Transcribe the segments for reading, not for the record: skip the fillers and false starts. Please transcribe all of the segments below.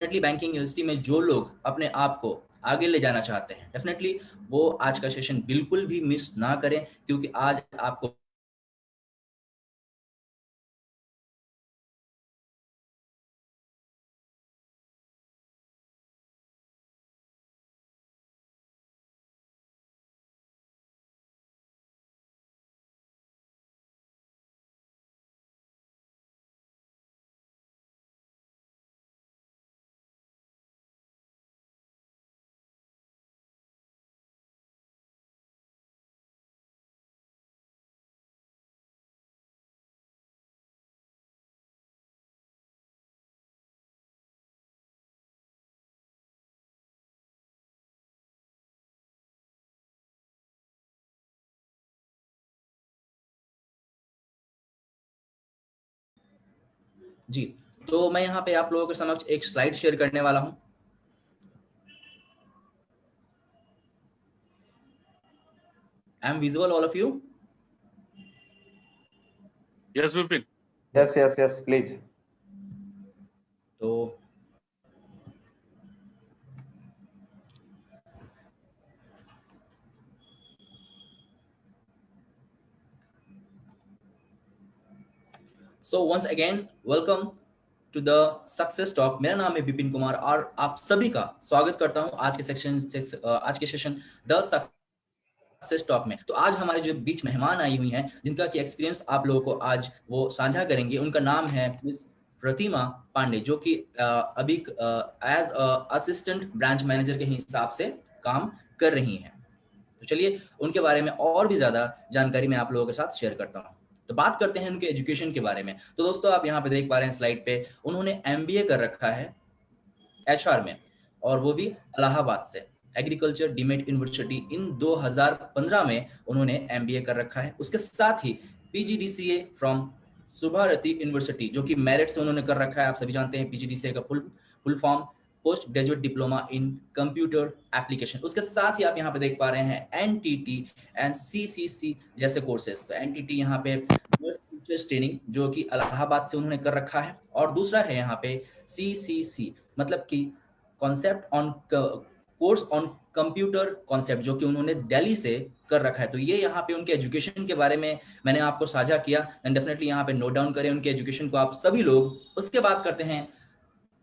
Definitely banking industry में जो लोग अपने आप को आगे ले जाना चाहते हैं, डेफिनेटली वो आज का सेशन बिल्कुल भी मिस ना करें, क्योंकि आज आपको जी, तो मैं यहाँ पे आप लोगों के समक्ष एक स्लाइड शेयर करने वाला हूँ। I am visual all of you? Yes, Vipin. Yes, please. तो so once again welcome to the success talk. मेरा नाम है विपिन कुमार और आप सभी का स्वागत करता हूं आज के सेशन द सक्सेस टॉक में। तो आज हमारे जो बीच मेहमान आई हुई हैं, जिनका की एक्सपीरियंस आप लोगों को आज वो साझा करेंगे, उनका नाम है मिस प्रतिमा पांडे, जो कि अभी एज असिस्टेंट ब्रांच मैनेजर के हिसाब से काम कर रही हैं। तो चलिए उनके बारे में और भी ज्यादा जानकारी मैं आप लोगों के साथ शेयर करता हूँ। तो बात करते हैं उनके एजुकेशन के बारे में। तो दोस्तों आप यहाँ पे देख पा रहे हैं स्लाइड पे, उन्होंने एमबीए कर रखा है एचआर में, और वो भी इलाहाबाद से एग्रीकल्चर डीमेट यूनिवर्सिटी इन 2015 में उन्होंने एमबीए कर रखा है। उसके साथ ही पीजीडीसीए फ्रॉम सुभारती यूनिवर्सिटी, जो कि मेरिट से उन्होंने कर रखा है। आप सभी जानते हैं पीजीडीसीए का full form post graduate diploma in computer application. उसके साथ ही आप यहाँ पे देख पा रहे हैं एनटीटी एंड सीसीसी जैसे कोर्सेज। तो एनटीटी यहाँ पे टीचर्स ट्रेनिंग, जो कि इलाहाबाद से उन्होंने कर रखा है, और दूसरा है यहाँ पे सीसीसी, मतलब कि concept on course on computer concept, जो कि उन्होंने दिल्ली से कर रखा है। तो ये यहाँ पे उनके एजुकेशन के बारे में मैंने आपको साझा किया, एंड डेफिनेटली यहाँ पे नोट डाउन करें उनके एजुकेशन को आप सभी लोग। उसके बाद करते हैं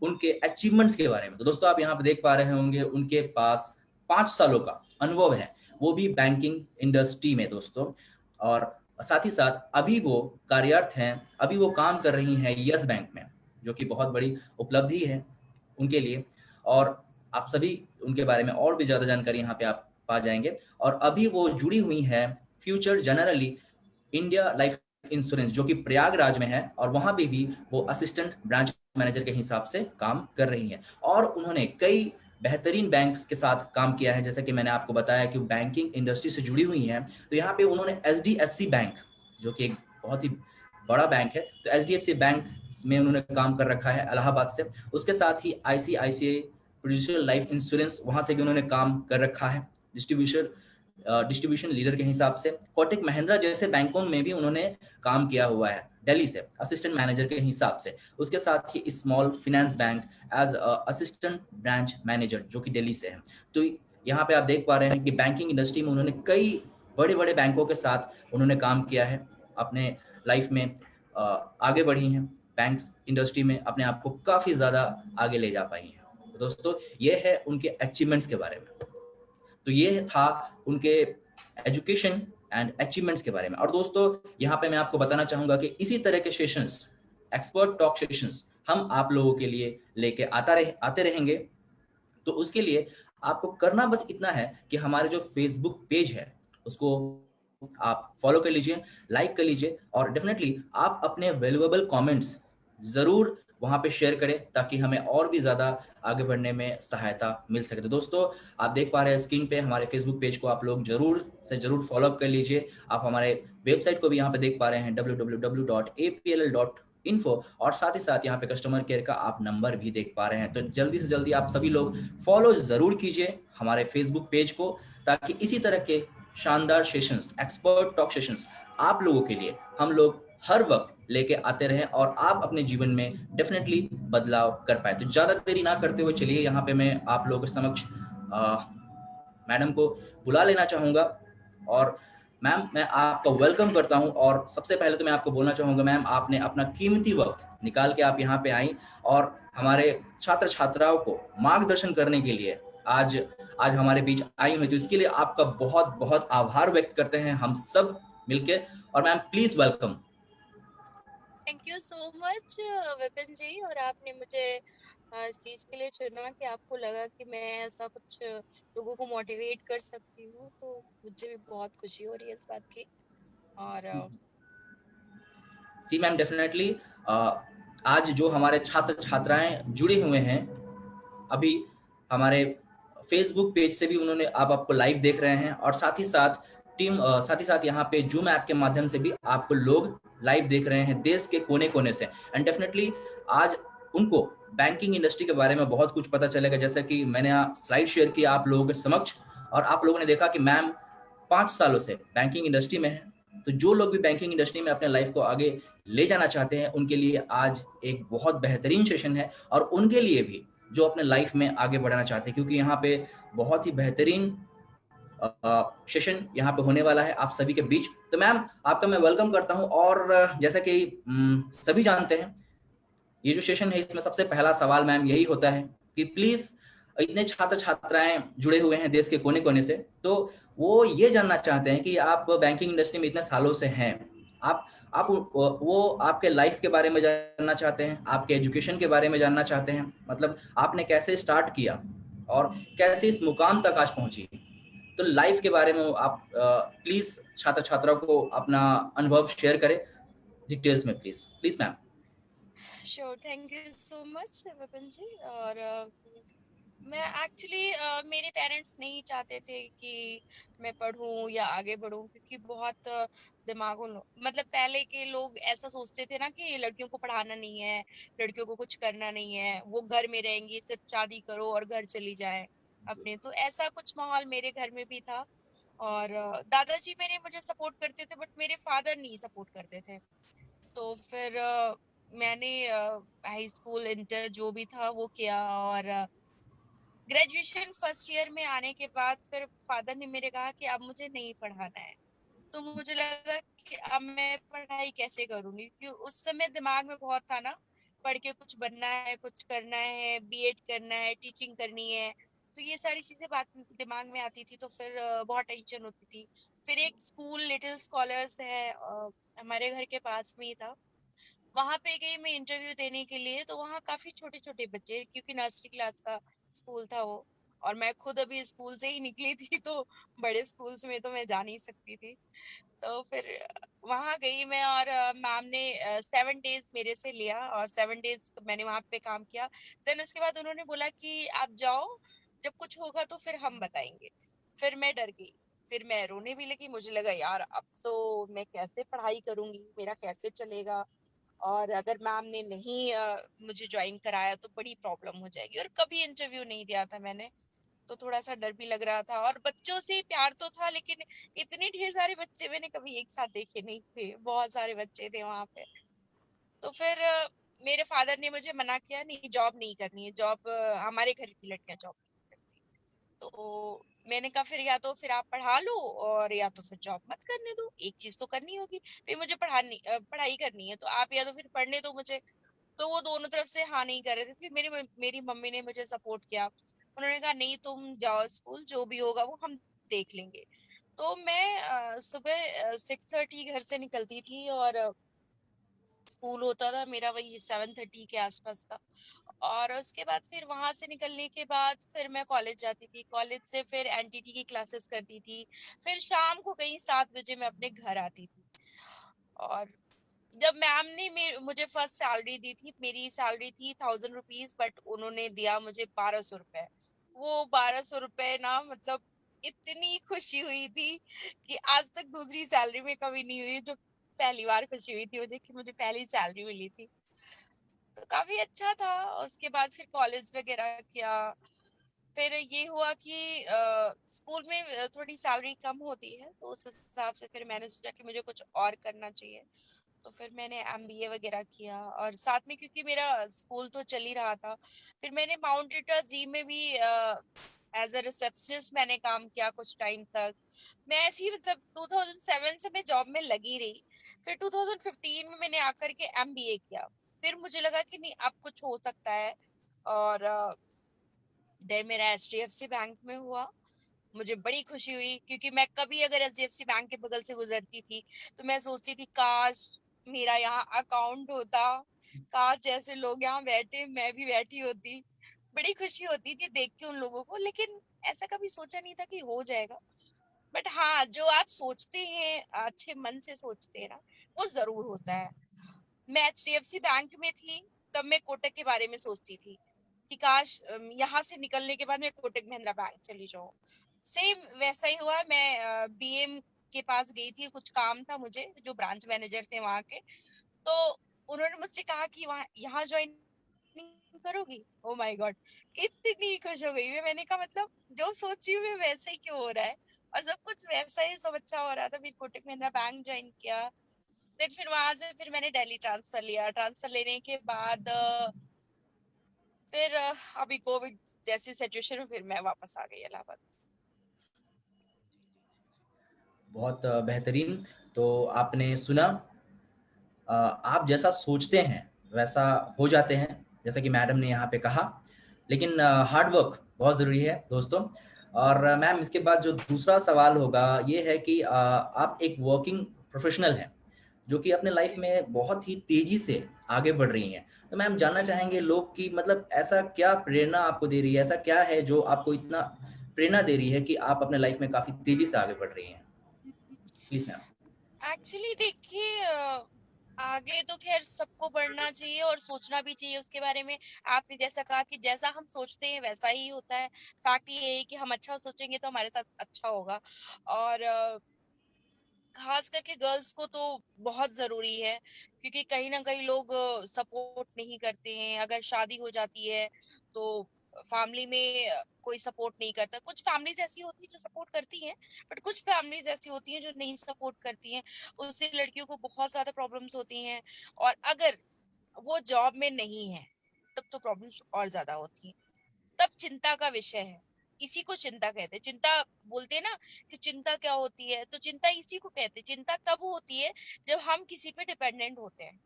उनके अचीवमेंट्स के बारे में। तो दोस्तों आप यहाँ पे देख पा रहे होंगे उनके पास 5 सालों का अनुभव है, वो भी बैंकिंग इंडस्ट्री में दोस्तों, और साथ ही साथ अभी वो कार्यरत हैं, अभी वो काम कर रही हैं यस बैंक में, जो कि बहुत बड़ी उपलब्धि है उनके लिए। और आप सभी उनके बारे में और भी ज्यादा जानकारी यहाँ पे आप पा जाएंगे। और अभी वो जुड़ी हुई है future generally India life insurance, जो कि प्रयागराज में है, और वहां पे भी वो असिस्टेंट ब्रांच मैनेजर के हिसाब से काम कर रही है। और उन्होंने कई बेहतरीन बैंक्स के साथ काम किया है, जैसे कि मैंने आपको बताया कि बैंकिंग इंडस्ट्री से जुड़ी हुई हैं। तो यहाँ पे उन्होंने एचडीएफसी बैंक, जो कि एक बहुत ही बड़ा बैंक है, तो एचडीएफसी बैंक में उन्होंने काम कर रखा है इलाहाबाद से। उसके साथ ही आईसीआईसीआई प्रूडेंशियल लाइफ इंश्योरेंस, वहां से भी उन्होंने काम कर रखा है डिस्ट्रीब्यूशन लीडर के हिसाब से। कोटक महिंद्रा जैसे बैंकों में भी उन्होंने काम किया हुआ है दिल्ली से असिस्टेंट मैनेजर के हिसाब से। उसके साथ ही small finance bank as assistant branch manager, जो कि दिल्ली से है। तो यहाँ पे आप देख पा रहे हैं कि बैंकिंग इंडस्ट्री में उन्होंने कई बड़े बड़े बैंकों के साथ उन्होंने काम किया है, अपने लाइफ में आगे बढ़ी हैं, बैंक्स इंडस्ट्री में अपने आप को काफी ज्यादा आगे ले जा पाई हैं। तो दोस्तों ये है उनके अचीवमेंट्स के बारे में। तो ये था उनके एजुकेशन एंड अचीवमेंट्स के बारे में। और दोस्तों यहाँ पे मैं आपको बताना चाहूंगा कि इसी तरह के सेशंस, एक्सपर्ट टॉक सेशंस, हम आप लोगों के लिए लेके आते रहेंगे। तो उसके लिए आपको करना बस इतना है कि हमारे जो फेसबुक पेज है उसको आप फॉलो कर लीजिए, लाइक कर लीजिए, और डेफिनेटली आप अपने वैल्यूएबल कमेंट्स जरूर वहां पे शेयर करें, ताकि हमें और भी ज्यादा आगे बढ़ने में सहायता मिल सके। तो दोस्तों आप देख पा रहे हैं स्क्रीन पे हमारे फेसबुक पेज को, आप लोग जरूर से जरूर फॉलो अप कर लीजिए। आप हमारे वेबसाइट को भी यहाँ पे देख पा रहे हैं www.apll.info, और साथ ही साथ यहाँ पे कस्टमर केयर का आप नंबर भी देख पा रहे हैं। तो जल्दी से जल्दी आप सभी लोग फॉलो जरूर कीजिए हमारे फेसबुक पेज को, ताकि इसी तरह के शानदार सेशंस, एक्सपर्ट टॉक सेशंस आप लोगों के लिए हम लोग हर वक्त लेके आते रहें और आप अपने जीवन में डेफिनेटली बदलाव कर पाए। तो ज़्यादा देरी ना करते हुए चलिए यहाँ पे मैं आप लोगों के समक्ष मैडम को बुला लेना चाहूँगा। और मैम, मैं आपका वेलकम करता हूँ और सबसे पहले तो मैं आपको बोलना चाहूँगा मैम, आपने अपना कीमती वक्त निकाल के आप यहाँ पे आई और हमारे छात्र छात्राओं को मार्गदर्शन करने के लिए आज आज हमारे बीच आई हुई, तो इसके लिए आपका बहुत बहुत आभार व्यक्त करते हैं हम सब मिलके। और ma'am please welcome. Thank you so much Vipin ji. और आपने मुझे इस चीज के लिए चुना कि आपको लगा कि मैं ऐसा कुछ लोगों को मोटिवेट कर सकती हूँ, तो मुझे भी बहुत खुशी हो रही है इस बात की। और जी मैम, डेफिनेटली आज जो हमारे छात्र छात्राएं जुड़े हुए हैं अभी हमारे फेसबुक पेज से भी उन्होंने आप आपको लाइव देख रहे हैं, और साथ ही साथ यहाँ पे जूम ऐप के माध्यम से भी आपको लोग लाइव देख रहे हैं देश के कोने कोने से। एंड डेफिनेटली आज उनको बैंकिंग इंडस्ट्री के बारे में बहुत कुछ पता चलेगा, जैसा कि मैंने स्लाइड शेयर किया आप लोगों के समक्ष, और आप लोगों ने देखा कि मैम 5 सालों से बैंकिंग इंडस्ट्री में है। तो जो लोग भी बैंकिंग इंडस्ट्री में अपने लाइफ को आगे ले जाना चाहते हैं उनके लिए आज एक बहुत बेहतरीन सेशन है, और उनके लिए भी जो अपने लाइफ में आगे बढ़ना चाहते हैं, क्योंकि यहाँ पे बहुत ही बेहतरीन सेशन यहाँ पे होने वाला है आप सभी के बीच। तो मैम आपका मैं वेलकम करता हूँ। और जैसा कि सभी जानते हैं, ये जो सेशन है इसमें सबसे पहला सवाल मैम यही होता है कि प्लीज, इतने छात्र छात्राएं जुड़े हुए हैं देश के कोने कोने से, तो वो ये जानना चाहते हैं कि आप बैंकिंग इंडस्ट्री में इतने सालों से हैं, आप वो आपके लाइफ के बारे में जानना चाहते हैं, आपके एजुकेशन के बारे में जानना चाहते हैं, मतलब आपने कैसे स्टार्ट किया और कैसे इस मुकाम तक आज पहुंची। तो लाइफ के बारे में आप प्लीज छात्र छात्राओं को अपना अनुभव शेयर करें डिटेल्स में, please please ma'am. Sure, thank you so much Vipin ji. और मैं एक्चुअली मेरे पेरेंट्स नहीं चाहते थे कि मैं पढ़ूं या आगे बढ़ूं, क्योंकि बहुत दिमागों मतलब पहले के लोग ऐसा सोचते थे ना कि लड़कियों को पढ़ाना नहीं है, लड़कियों को कुछ करना नहीं है, वो घर में रहेंगी, सिर्फ शादी करो और घर चली जाए अपने। तो ऐसा कुछ माहौल मेरे घर में भी था। और दादाजी मेरे मुझे सपोर्ट करते थे, बट मेरे फादर नहीं सपोर्ट करते थे। तो फिर मैंने हाई स्कूल इंटर जो भी था वो किया। और ग्रेजुएशन फर्स्ट ईयर में आने के बाद फिर फादर ने मेरे कहा कि अब मुझे नहीं पढ़ाना है। तो मुझे लगा कि अब मैं पढ़ाई कैसे करूंगी, क्योंकि उस समय दिमाग में बहुत था ना, पढ़ के कुछ बनना है, कुछ करना है, बीएड करना है, टीचिंग करनी है। तो ये सारी चीजें बात दिमाग में आती थी, तो फिर बहुत टेंशन होती थी। फिर एक स्कूल लिटिल स्कॉलर्स है, हमारे घर के पास में ही था, वहां पे गई मैं इंटरव्यू देने के लिए। तो वहाँ काफी छोटे छोटे बच्चे, क्योंकि नर्सरी क्लास का स्कूल था वो, और मैं खुद अभी स्कूल से ही निकली थी, तो बड़े स्कूल्स में तो मैं जा नहीं सकती थी। तो फिर वहां गई मैं, और मैम ने 7 डेज मेरे से लिया और 7 डेज मैंने वहां पे काम किया। देन उसके बाद उन्होंने बोला कि आप जाओ, जब कुछ होगा तो फिर हम बताएंगे। फिर मैं डर गई, फिर मैं रोने भी लगी। मुझे लगा यार अब तो मैं कैसे पढ़ाई करूंगी, मेरा कैसे चलेगा, और अगर मैम ने नहीं मुझे ज्वाइन कराया तो बड़ी प्रॉब्लम हो जाएगी। और कभी इंटरव्यू नहीं दिया था मैंने, तो थोड़ा सा डर भी लग रहा था। और बच्चों से प्यार तो था, लेकिन इतने ढेर सारे बच्चे मैंने कभी एक साथ देखे नहीं थे, बहुत सारे बच्चे थे वहां पे। तो फिर मेरे फादर ने मुझे मना किया, नहीं जॉब नहीं करनी है, जॉब हमारे घर की लड़कियां जॉब नहीं करती। तो मैंने कहा फिर या तो फिर आप पढ़ा लो, और या तो फिर जॉब मत करने दो, एक चीज तो करनी होगी। फिर मुझे पढ़ाई करनी है, तो आप या तो फिर पढ़ने दो मुझे। तो वो दोनों तरफ से हाँ नहीं कर रहे थे। फिर मेरी मम्मी ने मुझे सपोर्ट किया। उन्होंने कहा नहीं तुम जाओ स्कूल, जो भी होगा वो हम देख लेंगे। तो मैं सुबह 6:30 घर से निकलती थी, और स्कूल होता था मेरा वही 7:30 के आसपास का। और उसके बाद फिर वहां से निकलने के बाद फिर मैं कॉलेज जाती थी, कॉलेज से फिर एनटीटी की क्लासेस करती थी। फिर शाम को कहीं 7 बजे मैं अपने घर आती थी। और जब मैम ने मुझे फर्स्ट सैलरी दी थी, मेरी सैलरी थी 1000 रुपीज, बट उन्होंने दिया मुझे 1200 रुपए। वो 1200 रुपए ना, मतलब इतनी खुशी हुई थी कि आज तक दूसरी सैलरी में कभी नहीं हुई, जो पहली बार खुशी हुई थी मुझे कि मुझे पहली सैलरी मिली थी। तो काफी अच्छा था। उसके बाद फिर कॉलेज वगैरह किया। फिर ये हुआ कि स्कूल में थोड़ी सैलरी कम होती है, तो उस हिसाब से फिर मैंने सोचा कि मुझे कुछ और करना चाहिए। तो फिर मैंने एमबीए वगैरह किया, और साथ में क्योंकि मेरा स्कूल तो चल ही रहा था, फिर मैंने माउंट ईटा जी में भी एज अ रिसेप्शनिस्ट मैंने काम किया कुछ टाइम तक। मैं ऐसी ही मतलब 2007 से मैं जॉब में लगी रही। फिर 2015 में मैंने आकर के एमबीए किया। फिर मुझे लगा कि नहीं, अब कुछ हो सकता है। और देन मेरा एचडीएफसी बैंक में हुआ। मुझे बड़ी खुशी हुई, क्योंकि मैं कभी अगर एचडीएफसी बैंक के बगल से गुजरती थी तो मैं सोचती थी काश मेरा यहाँ अकाउंट होता, काश जैसे लोग यहाँ बैठे मैं भी बैठी होती। बड़ी खुशी होती थी देख के उन लोगों को, लेकिन ऐसा कभी सोचा नहीं था कि हो जाएगा। बट हाँ, जो आप सोचते हैं अच्छे मन से सोचते हैं ना, वो जरूर होता है। मैं एचडीएफसी बैंक में थी तब मैं कोटक के बारे में सोचती थी कि काश यहाँ से निकलने के बाद मैं कोटक महिंद्रा बैंक चली जाऊं। सेम वैसा ही हुआ। मैं बीएम के पास गई थी, कुछ काम था मुझे, जो ब्रांच मैनेजर थे वहां के। तो उन्होंने मुझसे कहा कि वहाँ यहाँ ज्वाइन करोगी। ओ माय गॉड, इतनी खुश हो गई मैं। मैंने कहा मतलब जो सोच रही हूँ मैं वैसे ही क्यों हो रहा है, और सब कुछ वैसा ही सब अच्छा हो रहा था। फिर कोटक महिंद्रा बैंक ज्वाइन किया। फिर वहां से फिर मैंने दिल्ली ट्रांसफर लिया। ट्रांसफर लेने के बाद फिर अभी कोविड जैसी सिचुएशन में फिर मैं वापस आ गई इलाहाबाद। बहुत बेहतरीन। तो आपने सुना, आप जैसा सोचते हैं वैसा हो जाते हैं, जैसा कि मैडम ने यहाँ पे कहा। लेकिन हार्ड वर्क बहुत ज़रूरी है दोस्तों। और मैम, इसके बाद जो दूसरा सवाल होगा ये है कि आप एक वर्किंग प्रोफेशनल हैं जो कि अपने लाइफ में बहुत ही तेज़ी से आगे बढ़ रही हैं। तो मैम, जानना चाहेंगे लोग की मतलब ऐसा क्या प्रेरणा आपको दे रही है, ऐसा क्या है जो आपको इतना प्रेरणा दे रही है कि आप अपने लाइफ में काफ़ी तेज़ी से आगे बढ़ रही हैं? Please ma'am. एक्चुअली देखिए, आगे तो खैर सबको बढ़ना चाहिए और सोचना भी चाहिए उसके बारे में। आपने जैसा कहा कि जैसा हम सोचते हैं वैसा ही होता है। फैक्ट ये है कि हम अच्छा सोचेंगे तो हमारे साथ अच्छा होगा। और खास करके गर्ल्स को तो बहुत जरूरी है, क्योंकि कहीं ना कहीं लोग सपोर्ट नहीं करते हैं। अगर शादी हो जाती है तो फैमिली में कोई सपोर्ट नहीं करता। कुछ फैमिलीज ऐसी होती है जो सपोर्ट करती हैं, बट कुछ फैमिलीज ऐसी होती हैं जो नहीं सपोर्ट करती हैं। उससे लड़कियों को बहुत ज्यादा प्रॉब्लम्स होती हैं। और अगर वो जॉब में नहीं है तब तो प्रॉब्लम्स और ज्यादा होती हैं। तब चिंता का विषय है। इसी को चिंता कहते हैं। चिंता बोलते हैं ना कि चिंता क्या होती है, तो चिंता इसी को कहते हैं। चिंता तब होती है जब हम किसी पे डिपेंडेंट होते हैं।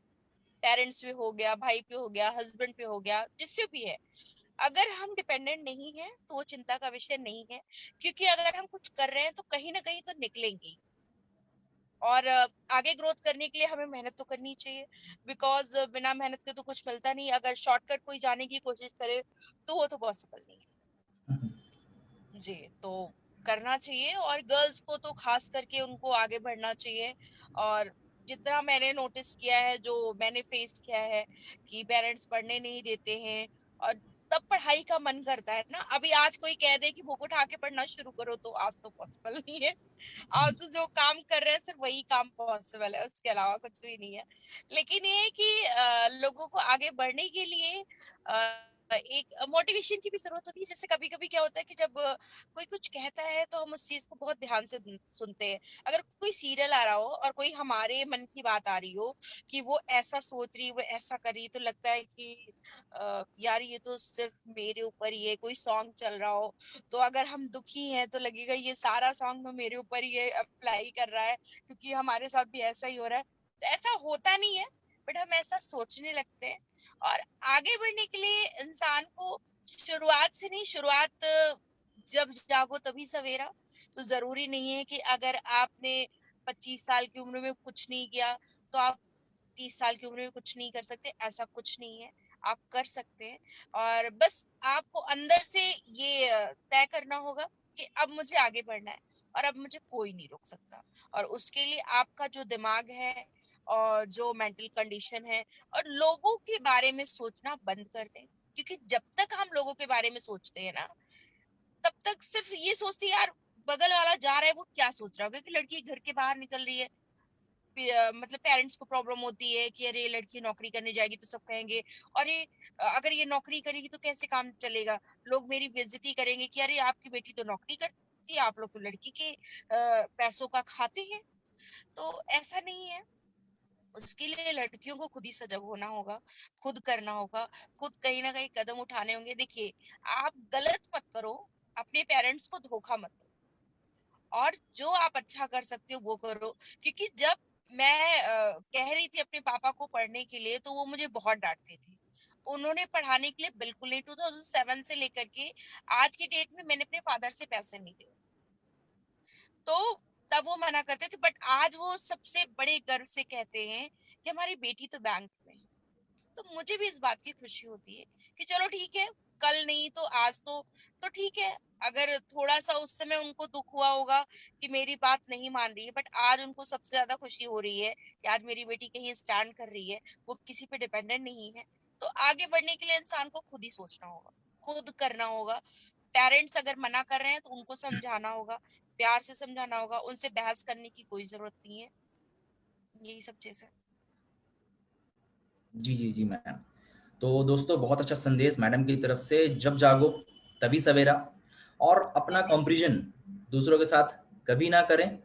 पेरेंट्स पे हो गया, भाई पे हो गया, हस्बैंड पे हो गया, जिस पे भी है। अगर हम डिपेंडेंट नहीं है तो वो चिंता का विषय नहीं है, क्योंकि अगर हम कुछ कर रहे हैं तो कहीं ना कहीं तो निकलेंगे। और आगे ग्रोथ करने के लिए हमें मेहनत तो करनी चाहिए, बिकॉज बिना मेहनत के तो कुछ मिलता नहीं। अगर शॉर्टकट कोई जाने की कोशिश करे तो वो तो पॉसिबल नहीं है। जी, तो करना चाहिए, और गर्ल्स को तो खास करके उनको आगे बढ़ना चाहिए। और जितना मैंने नोटिस किया है, जो मैंने फेस किया है, कि पेरेंट्स पढ़ने नहीं देते हैं, और तब पढ़ाई का मन करता है ना। अभी आज कोई कह दे कि बुक उठा के पढ़ना शुरू करो तो आज तो पॉसिबल नहीं है। आज तो जो काम कर रहे हैं सिर्फ वही काम पॉसिबल है, उसके अलावा कुछ भी नहीं है। लेकिन ये है कि लोगों को आगे बढ़ने के लिए एक मोटिवेशन की भी जरूरत होती है। जैसे कभी कभी क्या होता है कि जब कोई कुछ कहता है तो हम उस चीज को बहुत ध्यान से सुनते हैं। अगर कोई सीरियल आ रहा हो और कोई हमारे मन की बात आ रही हो कि वो ऐसा सोच रही, वो ऐसा कर रही, तो लगता है कि यार ये तो सिर्फ मेरे ऊपर ही है। कोई सॉन्ग चल रहा हो तो अगर हम दुखी हैं तो लगेगा ये सारा सॉन्ग तो मेरे ऊपर ही अप्लाई कर रहा है, क्योंकि हमारे साथ भी ऐसा ही हो रहा है। तो ऐसा होता नहीं है, बट हम ऐसा सोचने लगते हैं। और आगे बढ़ने के लिए इंसान को शुरुआत से नहीं, शुरुआत जब जागो तभी सवेरा। तो जरूरी नहीं है कि अगर आपने 25 साल की उम्र में कुछ नहीं किया तो आप 30 साल की उम्र में कुछ नहीं कर सकते। ऐसा कुछ नहीं है, आप कर सकते हैं। और बस आपको अंदर से ये तय करना होगा कि अब मुझे आगे बढ़ना है और अब मुझे कोई नहीं रोक सकता। और उसके लिए आपका जो दिमाग है और जो मेंटल कंडीशन है, और लोगों के बारे में सोचना बंद कर दें। क्योंकि जब तक हम लोगों के बारे में सोचते हैं ना, तब तक सिर्फ ये सोचते हैं, यार बगल वाला जा रहा है वो क्या सोच रहा होगा, कि लड़की घर के बाहर निकल रही है। मतलब पेरेंट्स को प्रॉब्लम होती है कि अरे लड़की नौकरी करने जाएगी तो सब कहेंगे अरे अगर ये नौकरी करेगी तो कैसे काम चलेगा। लोग मेरी बेइज्जती करेंगे कि अरे आपकी बेटी तो नौकरी करती है, आप लोग तो लड़की के पैसों का खाते हैं। तो ऐसा नहीं है। उसके लिए लड़कियों को खुद ही सजग होना होगा, खुद करना होगा, खुद कहीं ना कहीं कदम उठाने होंगे। देखिए, आप गलत मत करो, अपने पेरेंट्स को धोखा मत दो, और जो आप अच्छा कर सकते हो वो करो। क्योंकि जब मैं कह रही थी अपने पापा को पढ़ने के लिए, तो वो मुझे बहुत डांटते थे। उन्होंने पढ़ाने के लिए बिल्कुल नहीं, 2007 से लेकर के आज की डेट में मैंने अपने फादर से पैसे नहीं लिए। तो तब वो मना करते थे, बट आज वो सबसे बड़े गर्व से कहते हैं कि हमारी बेटी तो बैंक में है। तो मुझे भी इस बात की खुशी होती है कि चलो ठीक है, कल नहीं तो आज तो ठीक है। अगर थोड़ा सा उस समय उनको दुख हुआ होगा कि मेरी बात नहीं मान रही है, बट आज उनको सबसे ज्यादा खुशी हो रही है कि आज मेरी बेटी कहीं स्टैंड कर रही है, वो किसी पे डिपेंडेंट नहीं है। तो आगे बढ़ने के लिए इंसान को खुद ही सोचना होगा, खुद करना होगा। पेरेंट्स अगर मना कर रहे हैं तो उनको समझाना होगा, प्यार से समझाना होगा, उनसे बहस करने की कोई जरूरत नहीं है। यही सब चीजें। जी जी जी मैम। तो दोस्तों, बहुत अच्छा संदेश मैडम की तरफ से, जब जागो तभी सवेरा, और अपना तभी से। कंपैरिजन दूसरों के साथ कभी ना करें,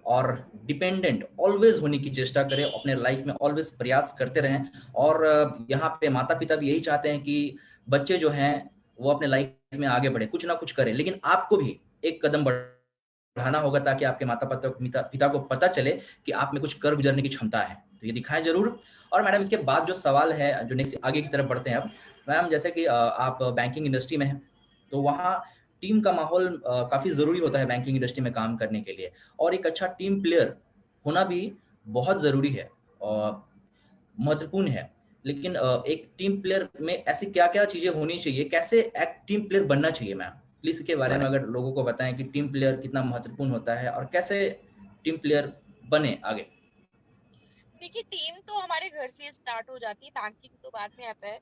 और डिपेंडेंट ऑलवेज होने की चेष्टा करें, अपने लाइफ में ऑलवेज प्रयास करते रहें। और यहाँ पे माता पिता भी यही चाहते हैं कि बच्चे जो हैं वो अपने लाइफ में आगे बढ़े, कुछ ना कुछ करें, लेकिन आपको भी एक कदम बढ़ाना होगा ताकि आपके माता पिता को पता चले कि आप में कुछ कर गुजरने की क्षमता है, तो ये दिखाएं जरूर। और मैडम, इसके बाद जो सवाल है, जो नेक्स्ट आगे की तरफ बढ़ते हैं अब, मैम जैसे कि आप बैंकिंग इंडस्ट्री में हैं, तो वहाँ टीम का माहौल काफ़ी ज़रूरी होता है बैंकिंग इंडस्ट्री में काम करने के लिए, और एक अच्छा टीम प्लेयर होना भी बहुत ज़रूरी है और महत्वपूर्ण है। लेकिन एक टीम प्लेयर में ऐसी क्या-क्या चीज़ें होनी चाहिए? कैसे एक टीम प्लेयर बनना चाहिए मैम? प्लीज़ इसके बारे में अगर लोगों को बताएँ कि टीम प्लेयर कितना महत्वपूर्ण होता है और कैसे टीम प्लेयर बने आगे? देखिए, टीम तो हमारे घर से स्टार्ट हो जाती है, बैंकिंग तो बाद में आता है।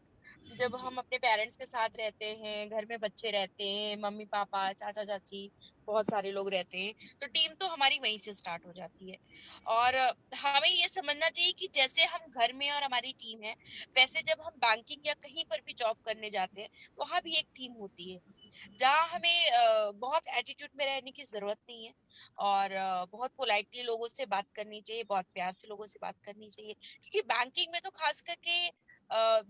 जब जी। हम अपने पेरेंट्स के साथ रहते हैं, घर में बच्चे रहते हैं, मम्मी पापा चाचा चाची बहुत सारे लोग रहते हैं, तो टीम तो हमारी वहीं से स्टार्ट हो जाती है। और हमें ये समझना चाहिए कि जैसे हम घर में और हमारी टीम है, वैसे जब हम बैंकिंग या कहीं पर भी जॉब करने जाते हैं, वहां भी एक टीम होती है, जहाँ हमें बहुत एटीट्यूड में रहने की जरूरत नहीं है, और बहुत पोलाइटली लोगों से बात करनी चाहिए, बहुत प्यार से लोगों से बात करनी चाहिए। क्योंकि बैंकिंग में तो खास करके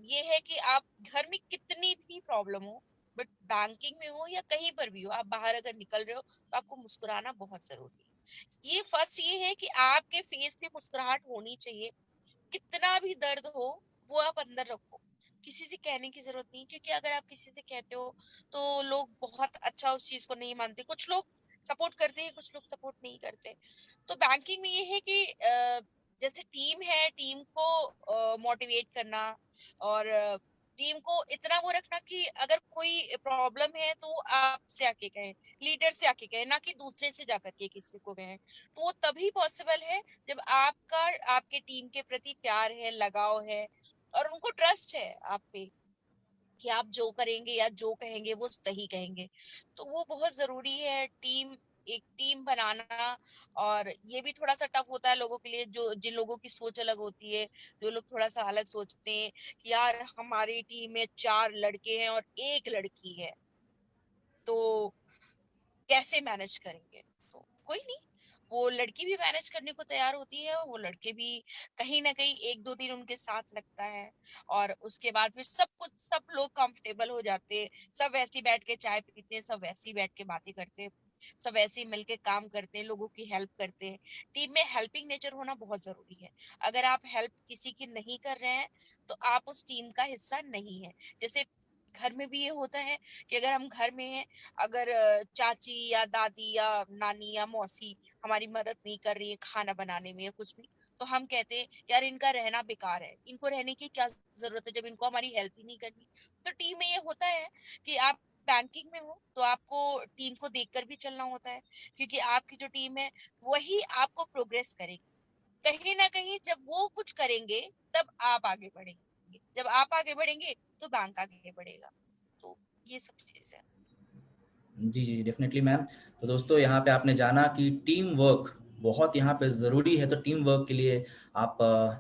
ये है कि आप घर में कितनी भी प्रॉब्लम हो, बट बैंकिंग में हो या कहीं पर भी हो, आप बाहर अगर निकल रहे हो तो आपको मुस्कुराना बहुत जरूरी है। ये फर्स्ट ये है कि आपके फेस पे मुस्कुराहट होनी चाहिए। कितना भी दर्द हो, वो आप अंदर रखो, किसी से कहने की जरूरत नहीं। क्योंकि अगर आप किसी से कहते हो तो लोग बहुत अच्छा उस चीज को नहीं मानते। कुछ लोग सपोर्ट करते हैं, कुछ लोग सपोर्ट नहीं करते। तो बैंकिंग में ये है कि जैसे टीम है, टीम को मोटिवेट करना, और टीम को इतना वो रखना कि अगर कोई प्रॉब्लम है तो आपसे आके कहें, लीडर से आके कहें, ना कि दूसरे से जाकर के किसी को कहें। तो वो तभी पॉसिबल है जब आपका आपके टीम के प्रति प्यार है, लगाव है, और उनको ट्रस्ट है आप पे कि आप जो करेंगे या जो कहेंगे वो सही कहेंगे। तो वो बहुत जरूरी है, टीम, एक टीम बनाना। और ये भी थोड़ा सा टफ होता है लोगों के लिए, जो जिन लोगों की सोच अलग होती है, जो लोग थोड़ा सा अलग सोचते हैं कि यार हमारी टीम में 4 लड़के हैं और 1 लड़की है, तो कैसे मैनेज करेंगे। तो कोई नहीं, वो लड़की भी मैनेज करने को तैयार होती है, वो लड़के भी कहीं ना कहीं 1-2 दिन उनके साथ लगता है, और उसके बाद फिर सब कुछ, सब लोग कंफर्टेबल हो जाते हैं, सब वैसे ही बैठ के चाय पीते हैं, सब वैसे ही बैठ के बातें करते हैं, सब ऐसे ही मिलके काम करते हैं, लोगों की हेल्प करते हैं। टीम में हेल्पिंग नेचर होना बहुत जरूरी है। अगर आप हेल्प किसी की नहीं कर रहे हैं तो आप उस टीम का हिस्सा नहीं है। जैसे घर में भी ये होता है कि अगर हम घर में हैं, अगर चाची या दादी या नानी या मौसी हमारी मदद नहीं कर रही है खाना बनाने में या कुछ भी, तो हम कहते हैं यार इनका रहना बेकार है, इनको रहने की क्या जरूरत है जब इनको हमारी हेल्प ही नहीं करनी। तो टीम में ये होता है कि आप बैंकिंग में हो तो आपको टीम को देखकर भी चलना होता है, क्योंकि आपकी जो टीम है वही आपको प्रोग्रेस करेगी। कहीं ना कहीं जब वो कुछ करेंगे तब आप आगे बढ़ेंगे, जब आप आगे बढ़ेंगे तो बैंक आगे बढ़ेगा। तो ये सब चीज है। जी, जी, डेफ़िनेटली मैम। तो दोस्तों, यहाँ पे आपने जाना कि टीम वर्क बहुत यहाँ पे ज़रूरी है, तो टीम वर्क के लिए आप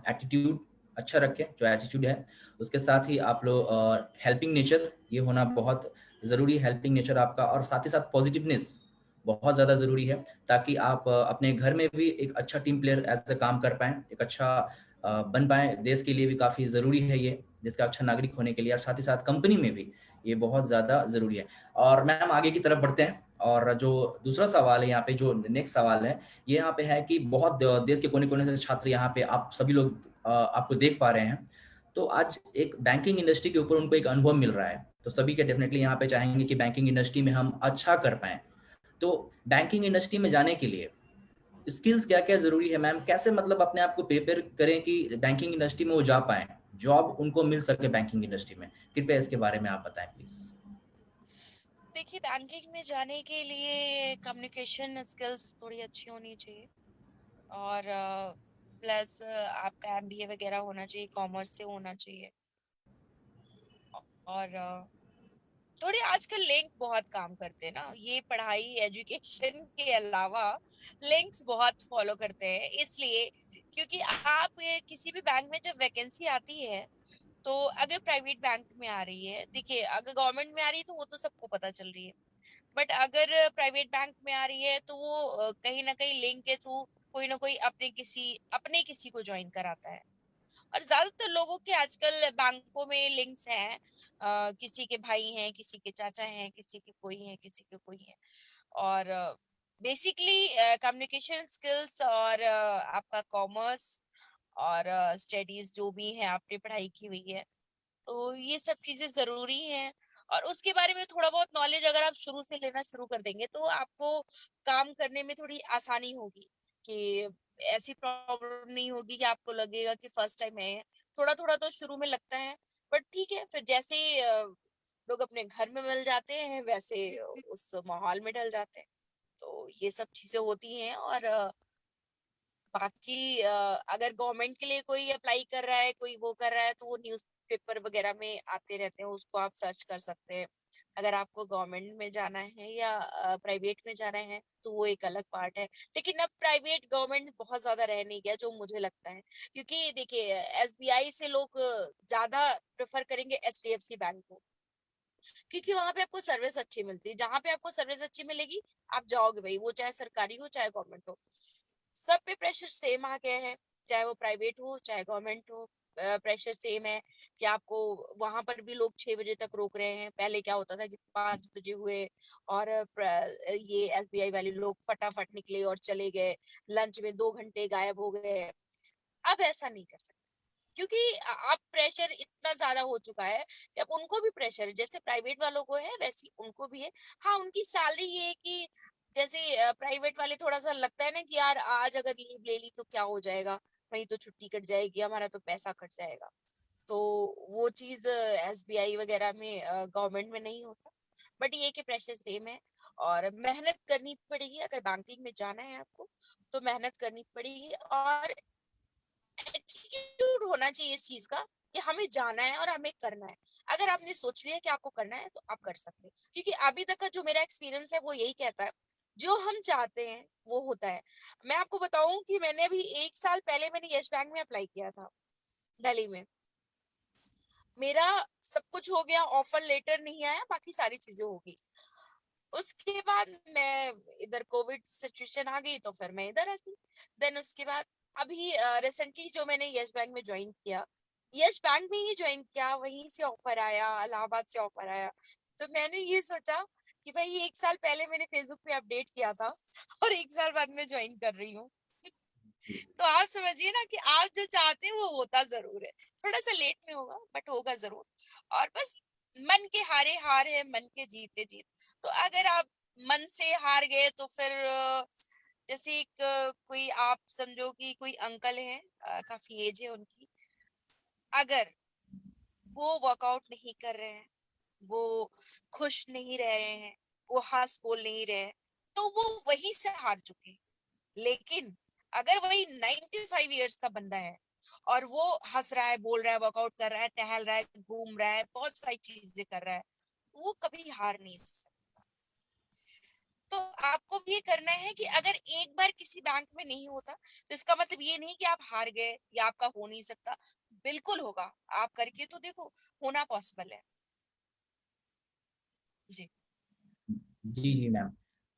एटीट्यूड अच्छा रखें, जो एटीट्यूड है। उसके साथ ही आप लोग हेल्पिंग नेचर, ये होना बहुत ज़रूरी है, हेल्पिंग नेचर आपका, और साथ ही साथ पॉजिटिवनेस बहुत ज़्यादा ज़रूरी है, ताकि आप अपने घर में भी एक अच्छा टीम प्लेयर एज़ अ काम कर पाएँ, एक अच्छा बन पाए, देश के लिए भी काफ़ी ज़रूरी है ये, देश का अच्छा नागरिक होने के लिए, और साथ ही साथ कंपनी में भी ये बहुत ज़्यादा ज़रूरी है। और मैम आगे की तरफ बढ़ते हैं, और जो दूसरा सवाल है यहाँ पे, जो नेक्स्ट सवाल है, ये यहाँ पे है कि बहुत देश के कोने-कोने से छात्र यहाँ पे आप सभी लोग आपको देख पा रहे हैं। तो आज एक बैंकिंग इंडस्ट्री के ऊपर उनको एक अनुभव मिल रहा है, तो सभी के डेफिनेटली यहाँ पे चाहेंगे कि बैंकिंग इंडस्ट्री में हम अच्छा कर पाएँ। तो बैंकिंग इंडस्ट्री में जाने के लिए स्किल्स क्या-क्या ज़रूरी है मैम? कैसे मतलब अपने आप को प्रिपेयर करें कि बैंकिंग इंडस्ट्री में वो जा पाएँ, जॉब उनको मिल सके बैंकिंग इंडस्ट्री में? कृपया इसके बारे में आप बताएँ प्लीज़। देखिए, बैंकिंग में जाने के लिए कम्युनिकेशन स्किल्स थोड़ी अच्छी होनी चाहिए, और प्लस आपका एमबीए वगैरह होना चाहिए, कॉमर्स से होना चाहिए। और थोड़े आजकल लिंक बहुत काम करते हैं ना, ये पढ़ाई एजुकेशन के अलावा लिंक्स बहुत फॉलो करते हैं, इसलिए क्योंकि आप किसी भी बैंक में जब वैकेंसी आती है, तो अगर प्राइवेट बैंक में आ रही है, देखिए अगर गवर्नमेंट में आ रही है तो वो तो सबको पता चल रही है, बट अगर प्राइवेट बैंक में आ रही है तो वो कहीं ना कहीं लिंक के थ्रू कोई ना कोई अपने किसी को ज्वाइन कराता है। और ज्यादातर लोगों के आजकल बैंकों में लिंक्स हैं, किसी के भाई हैं, किसी के चाचा हैं, किसी के कोई हैं, किसी के कोई हैं। और बेसिकली कम्युनिकेशन स्किल्स और आपका कॉमर्स और स्टडीज जो भी है आपने पढ़ाई की हुई है, तो ये सब चीजें जरूरी हैं। और उसके बारे में थोड़ा बहुत नॉलेज अगर आप शुरू से लेना शुरू कर देंगे तो आपको काम करने में थोड़ी आसानी होगी, कि ऐसी प्रॉब्लम नहीं होगी कि आपको लगेगा कि फर्स्ट टाइम है। थोड़ा थोड़ा तो शुरू में लगता है, बट ठीक है, फिर जैसे लोग अपने घर में मिल जाते हैं वैसे उस माहौल में ढल जाते हैं। तो ये सब चीजें होती हैं। और बाकी अगर गवर्नमेंट के लिए कोई अप्लाई कर रहा है, कोई वो कर रहा है, तो वो न्यूज़पेपर वगैरह में आते रहते हैं, उसको आप सर्च कर सकते हैं। अगर आपको गवर्नमेंट में जाना है या प्राइवेट में जाना है तो वो एक अलग पार्ट है। लेकिन अब प्राइवेट गवर्नमेंट बहुत ज्यादा रह नहीं गया जो मुझे लगता है, क्योंकि देखिए एसबीआई से लोग ज्यादा प्रेफर करेंगे एचडीएफसी बैंक को, क्योंकि वहां पे आपको सर्विस अच्छी मिलती है। जहां पे आपको सर्विस अच्छी मिलेगी आप जाओगे भाई, वो चाहे सरकारी हो चाहे गवर्नमेंट हो। सब पे प्रेशर सेम आ गया है, चाहे वो प्राइवेट हो चाहे गवर्नमेंट हो। प्रेशर सेम है कि आपको वहां पर भी लोग 6 बजे तक रोक रहे हैं। पहले क्या होता था कि 5 बजे हुए और ये एसबीआई वाले लोग फटाफट निकले और चले गए, लंच में 2 घंटे गायब हो गए। अब ऐसा नहीं कर सकते, क्योंकि अब प्रेशर इतना ज्यादा हो चुका है कि अब उनको भी प्रेशर है, जैसे प्राइवेट वालों को है वैसे उनको भी है। हाँ, उनकी सैलरी ये है कि जैसे प्राइवेट वाले थोड़ा सा लगता है ना कि यार आज अगर लीव ले ली तो क्या हो जाएगा, वही तो छुट्टी कट जाएगी, हमारा तो पैसा कट जाएगा। तो वो चीज एसबीआई वगैरह में गवर्नमेंट में नहीं होता। बट ये कि प्रेशर सेम है और मेहनत करनी पड़ेगी। अगर बैंकिंग में जाना है आपको तो मेहनत करनी पड़ेगी, और एटीट्यूड होना चाहिए इस चीज का कि हमें जाना है और हमें करना है। अगर आपने सोच लिया कि आपको करना है तो आप कर सकते हैं, क्योंकि अभी तक का जो मेरा एक्सपीरियंस है वो यही कहता है, जो हम चाहते हैं वो होता है। मैं आपको बताऊं कि मैंने अभी 1 साल पहले मैंने यश बैंक में अप्लाई किया था, दिल्ली में। मेरा सब कुछ हो गया, ऑफर लेटर नहीं आया, बाकी सारी चीजें हो गई। उसके बाद मैं इधर कोविड सिचुएशन आ गई तो फिर मैं इधर आ गई। देन उसके बाद अभी रिसेंटली जो मैंने यश बैंक में ज्वाइन किया, यश बैंक में ही ज्वाइन किया, वहीं से ऑफर आया, इलाहाबाद से ऑफर आया। तो मैंने ये सोचा कि भाई 1 साल पहले मैंने फेसबुक पे अपडेट किया था और 1 साल बाद में ज्वाइन कर रही हूँ। तो आप समझिए ना कि आप जो चाहते हैं वो होता जरूर है, थोड़ा सा लेट में होगा बट होगा जरूर। और बस मन के हारे हार है, मन के जीते जीत। तो अगर आप मन से हार गए तो फिर जैसे एक कोई आप समझो कि कोई अंकल हैं, काफी एज है उनकी, अगर वो वर्कआउट नहीं कर रहे हैं, वो खुश नहीं रह रहे हैं, वो हंस बोल नहीं रहे हैं, तो वो वहीं से हार चुके हैं। लेकिन अगर वही 95 ईयर्स का बंदा है और वो हंस रहा है, बोल रहा है, वर्कआउट कर रहा है, टहल रहा है, घूम रहा है, बहुत सारी चीजें कर रहा है, वो कभी हार नहीं सकता। तो आपको भी ये करना है कि अगर एक बार किसी बैंक में नहीं होता तो इसका मतलब ये नहीं कि आप हार गए या आपका हो नहीं सकता। बिल्कुल होगा, आप करके तो देखो, होना पॉसिबल है। जी। जी, जी मैम।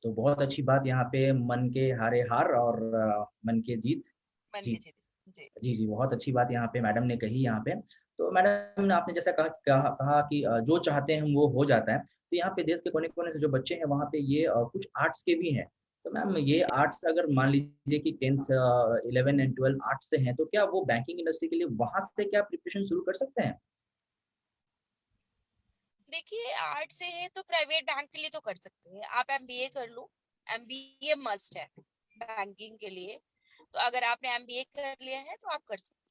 तो बहुत अच्छी बात यहाँ पे मन के हारे हार और मन के जीत। मन जी। के जीत। जी। जी, जी, बहुत अच्छी बात यहाँ पे मैडम ने कही यहाँ पे। तो मैडम ने आपने जैसा कहा कि जो चाहते हैं वो हो जाता है। तो यहाँ पे देश के कोने-कोने से जो बच्चे हैं वहाँ पे ये कुछ आर्ट्स के भी हैं। तो मैम ये आर्ट्स अगर मान लीजिए कि 10th 11 एंड 12 आर्ट्स से हैं, तो क्या वो बैंकिंग इंडस्ट्री के लिए वहाँ से क्या प्रिपरेशन शुरू कर सकते हैं? देखिए, आर्ट से है तो प्राइवेट बैंक के लिए तो कर सकते हैं। आप एमबीए कर लो, एमबीए मस्ट है बैंकिंग के लिए। तो अगर आपने एमबीए कर लिया है तो आप कर सकते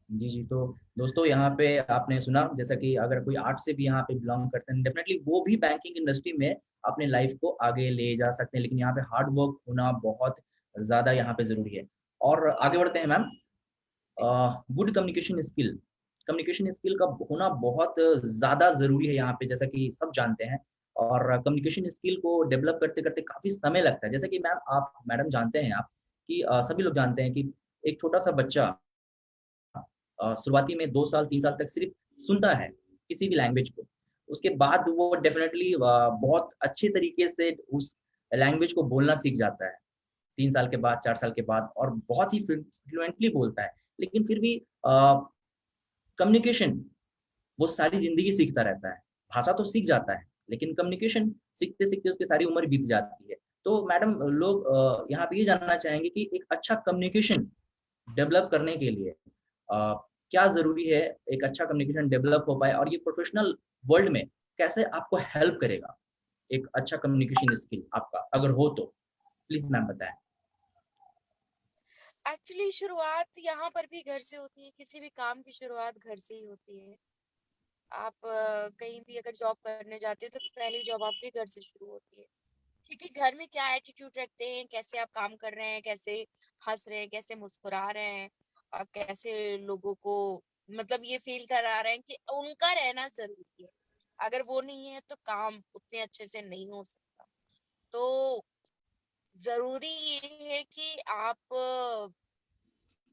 जी, जी। तो दोस्तों यहाँ पे आपने सुना जैसा कि अगर कोई आर्ट से भी यहाँ पे बिलॉन्ग करते हैं डेफ़िनेटली वो भी बैंकिंग इंडस्ट्री में अपने लाइफ़ को आगे ले जा सकते हैं। लेकिन यहाँ पे हार्ड वर्क होना बहुत ज़्यादा यहाँ पे ज़रूरी है। और आगे बढ़ते हैं मैम। गुड कम्युनिकेशन स्किल का होना बहुत ज़्यादा ज़रूरी है यहाँ पे जैसा कि सब जानते हैं। और कम्युनिकेशन स्किल को डेवलप करते-करते काफ़ी समय लगता है। जैसे कि मैडम जानते हैं आप कि सभी लोग जानते हैं कि एक छोटा-सा बच्चा शुरुआती में 2 साल, 3 साल तक सिर्फ़ सुनता है, किसी भी लैंग्वेज को। उसके बाद वो डेफ़िनेटली बहुत अच्छे तरीके से उस लैंग्वेज को बोलना सीख जाता है। 3 साल के बाद, 4 साल के बाद और बहुत ही फ्लुएंटली बोलता है। लेकिन फिर भी कम्युनिकेशन वो सारी ज़िंदगी सीखता रहता है। भाषा तो सीख जाता है, लेकिन कम्युनिकेशन सीखते-सीखते उसकी सारी उम्र बीत जाती है। तो मैडम लोग यहाँ पे ये जानना चाहेंगे कि एक अच्छा कम्युनिकेशन डेवलप करने के लिए क्या ज़रूरी है एक अच्छा कम्युनिकेशन डेवलप हो पाए और ये प्रोफ़ेशनल वर्ल्ड में कैसे आपको हेल्प करेगा? एक अच्छा कम्युनिकेशन स्किल आपका अगर हो तो? प्लीज़ मैम बताएँ। हैं। एक्चुअली शुरुआत यहाँ पर भी घर से होती है, किसी भी काम की शुरुआत घर से ही होती है। आप कहीं भी अगर जॉब करने जाते हैं तो पहली जॉब आपके घर से शुरू होती है। क्योंकि घर में क्या एटीट्यूड रखते हैं, कैसे आप काम कर रहे हैं, कैसे हंस रहे हैं, कैसे मुस्कुरा रहे हैं, कैसे लोगों को मतलब ये फील करा रहे हैं कि उनका रहना जरूरी है। अगर वो नहीं है तो काम उतने अच्छे से नहीं हो सकता। तो जरूरी ये है कि आप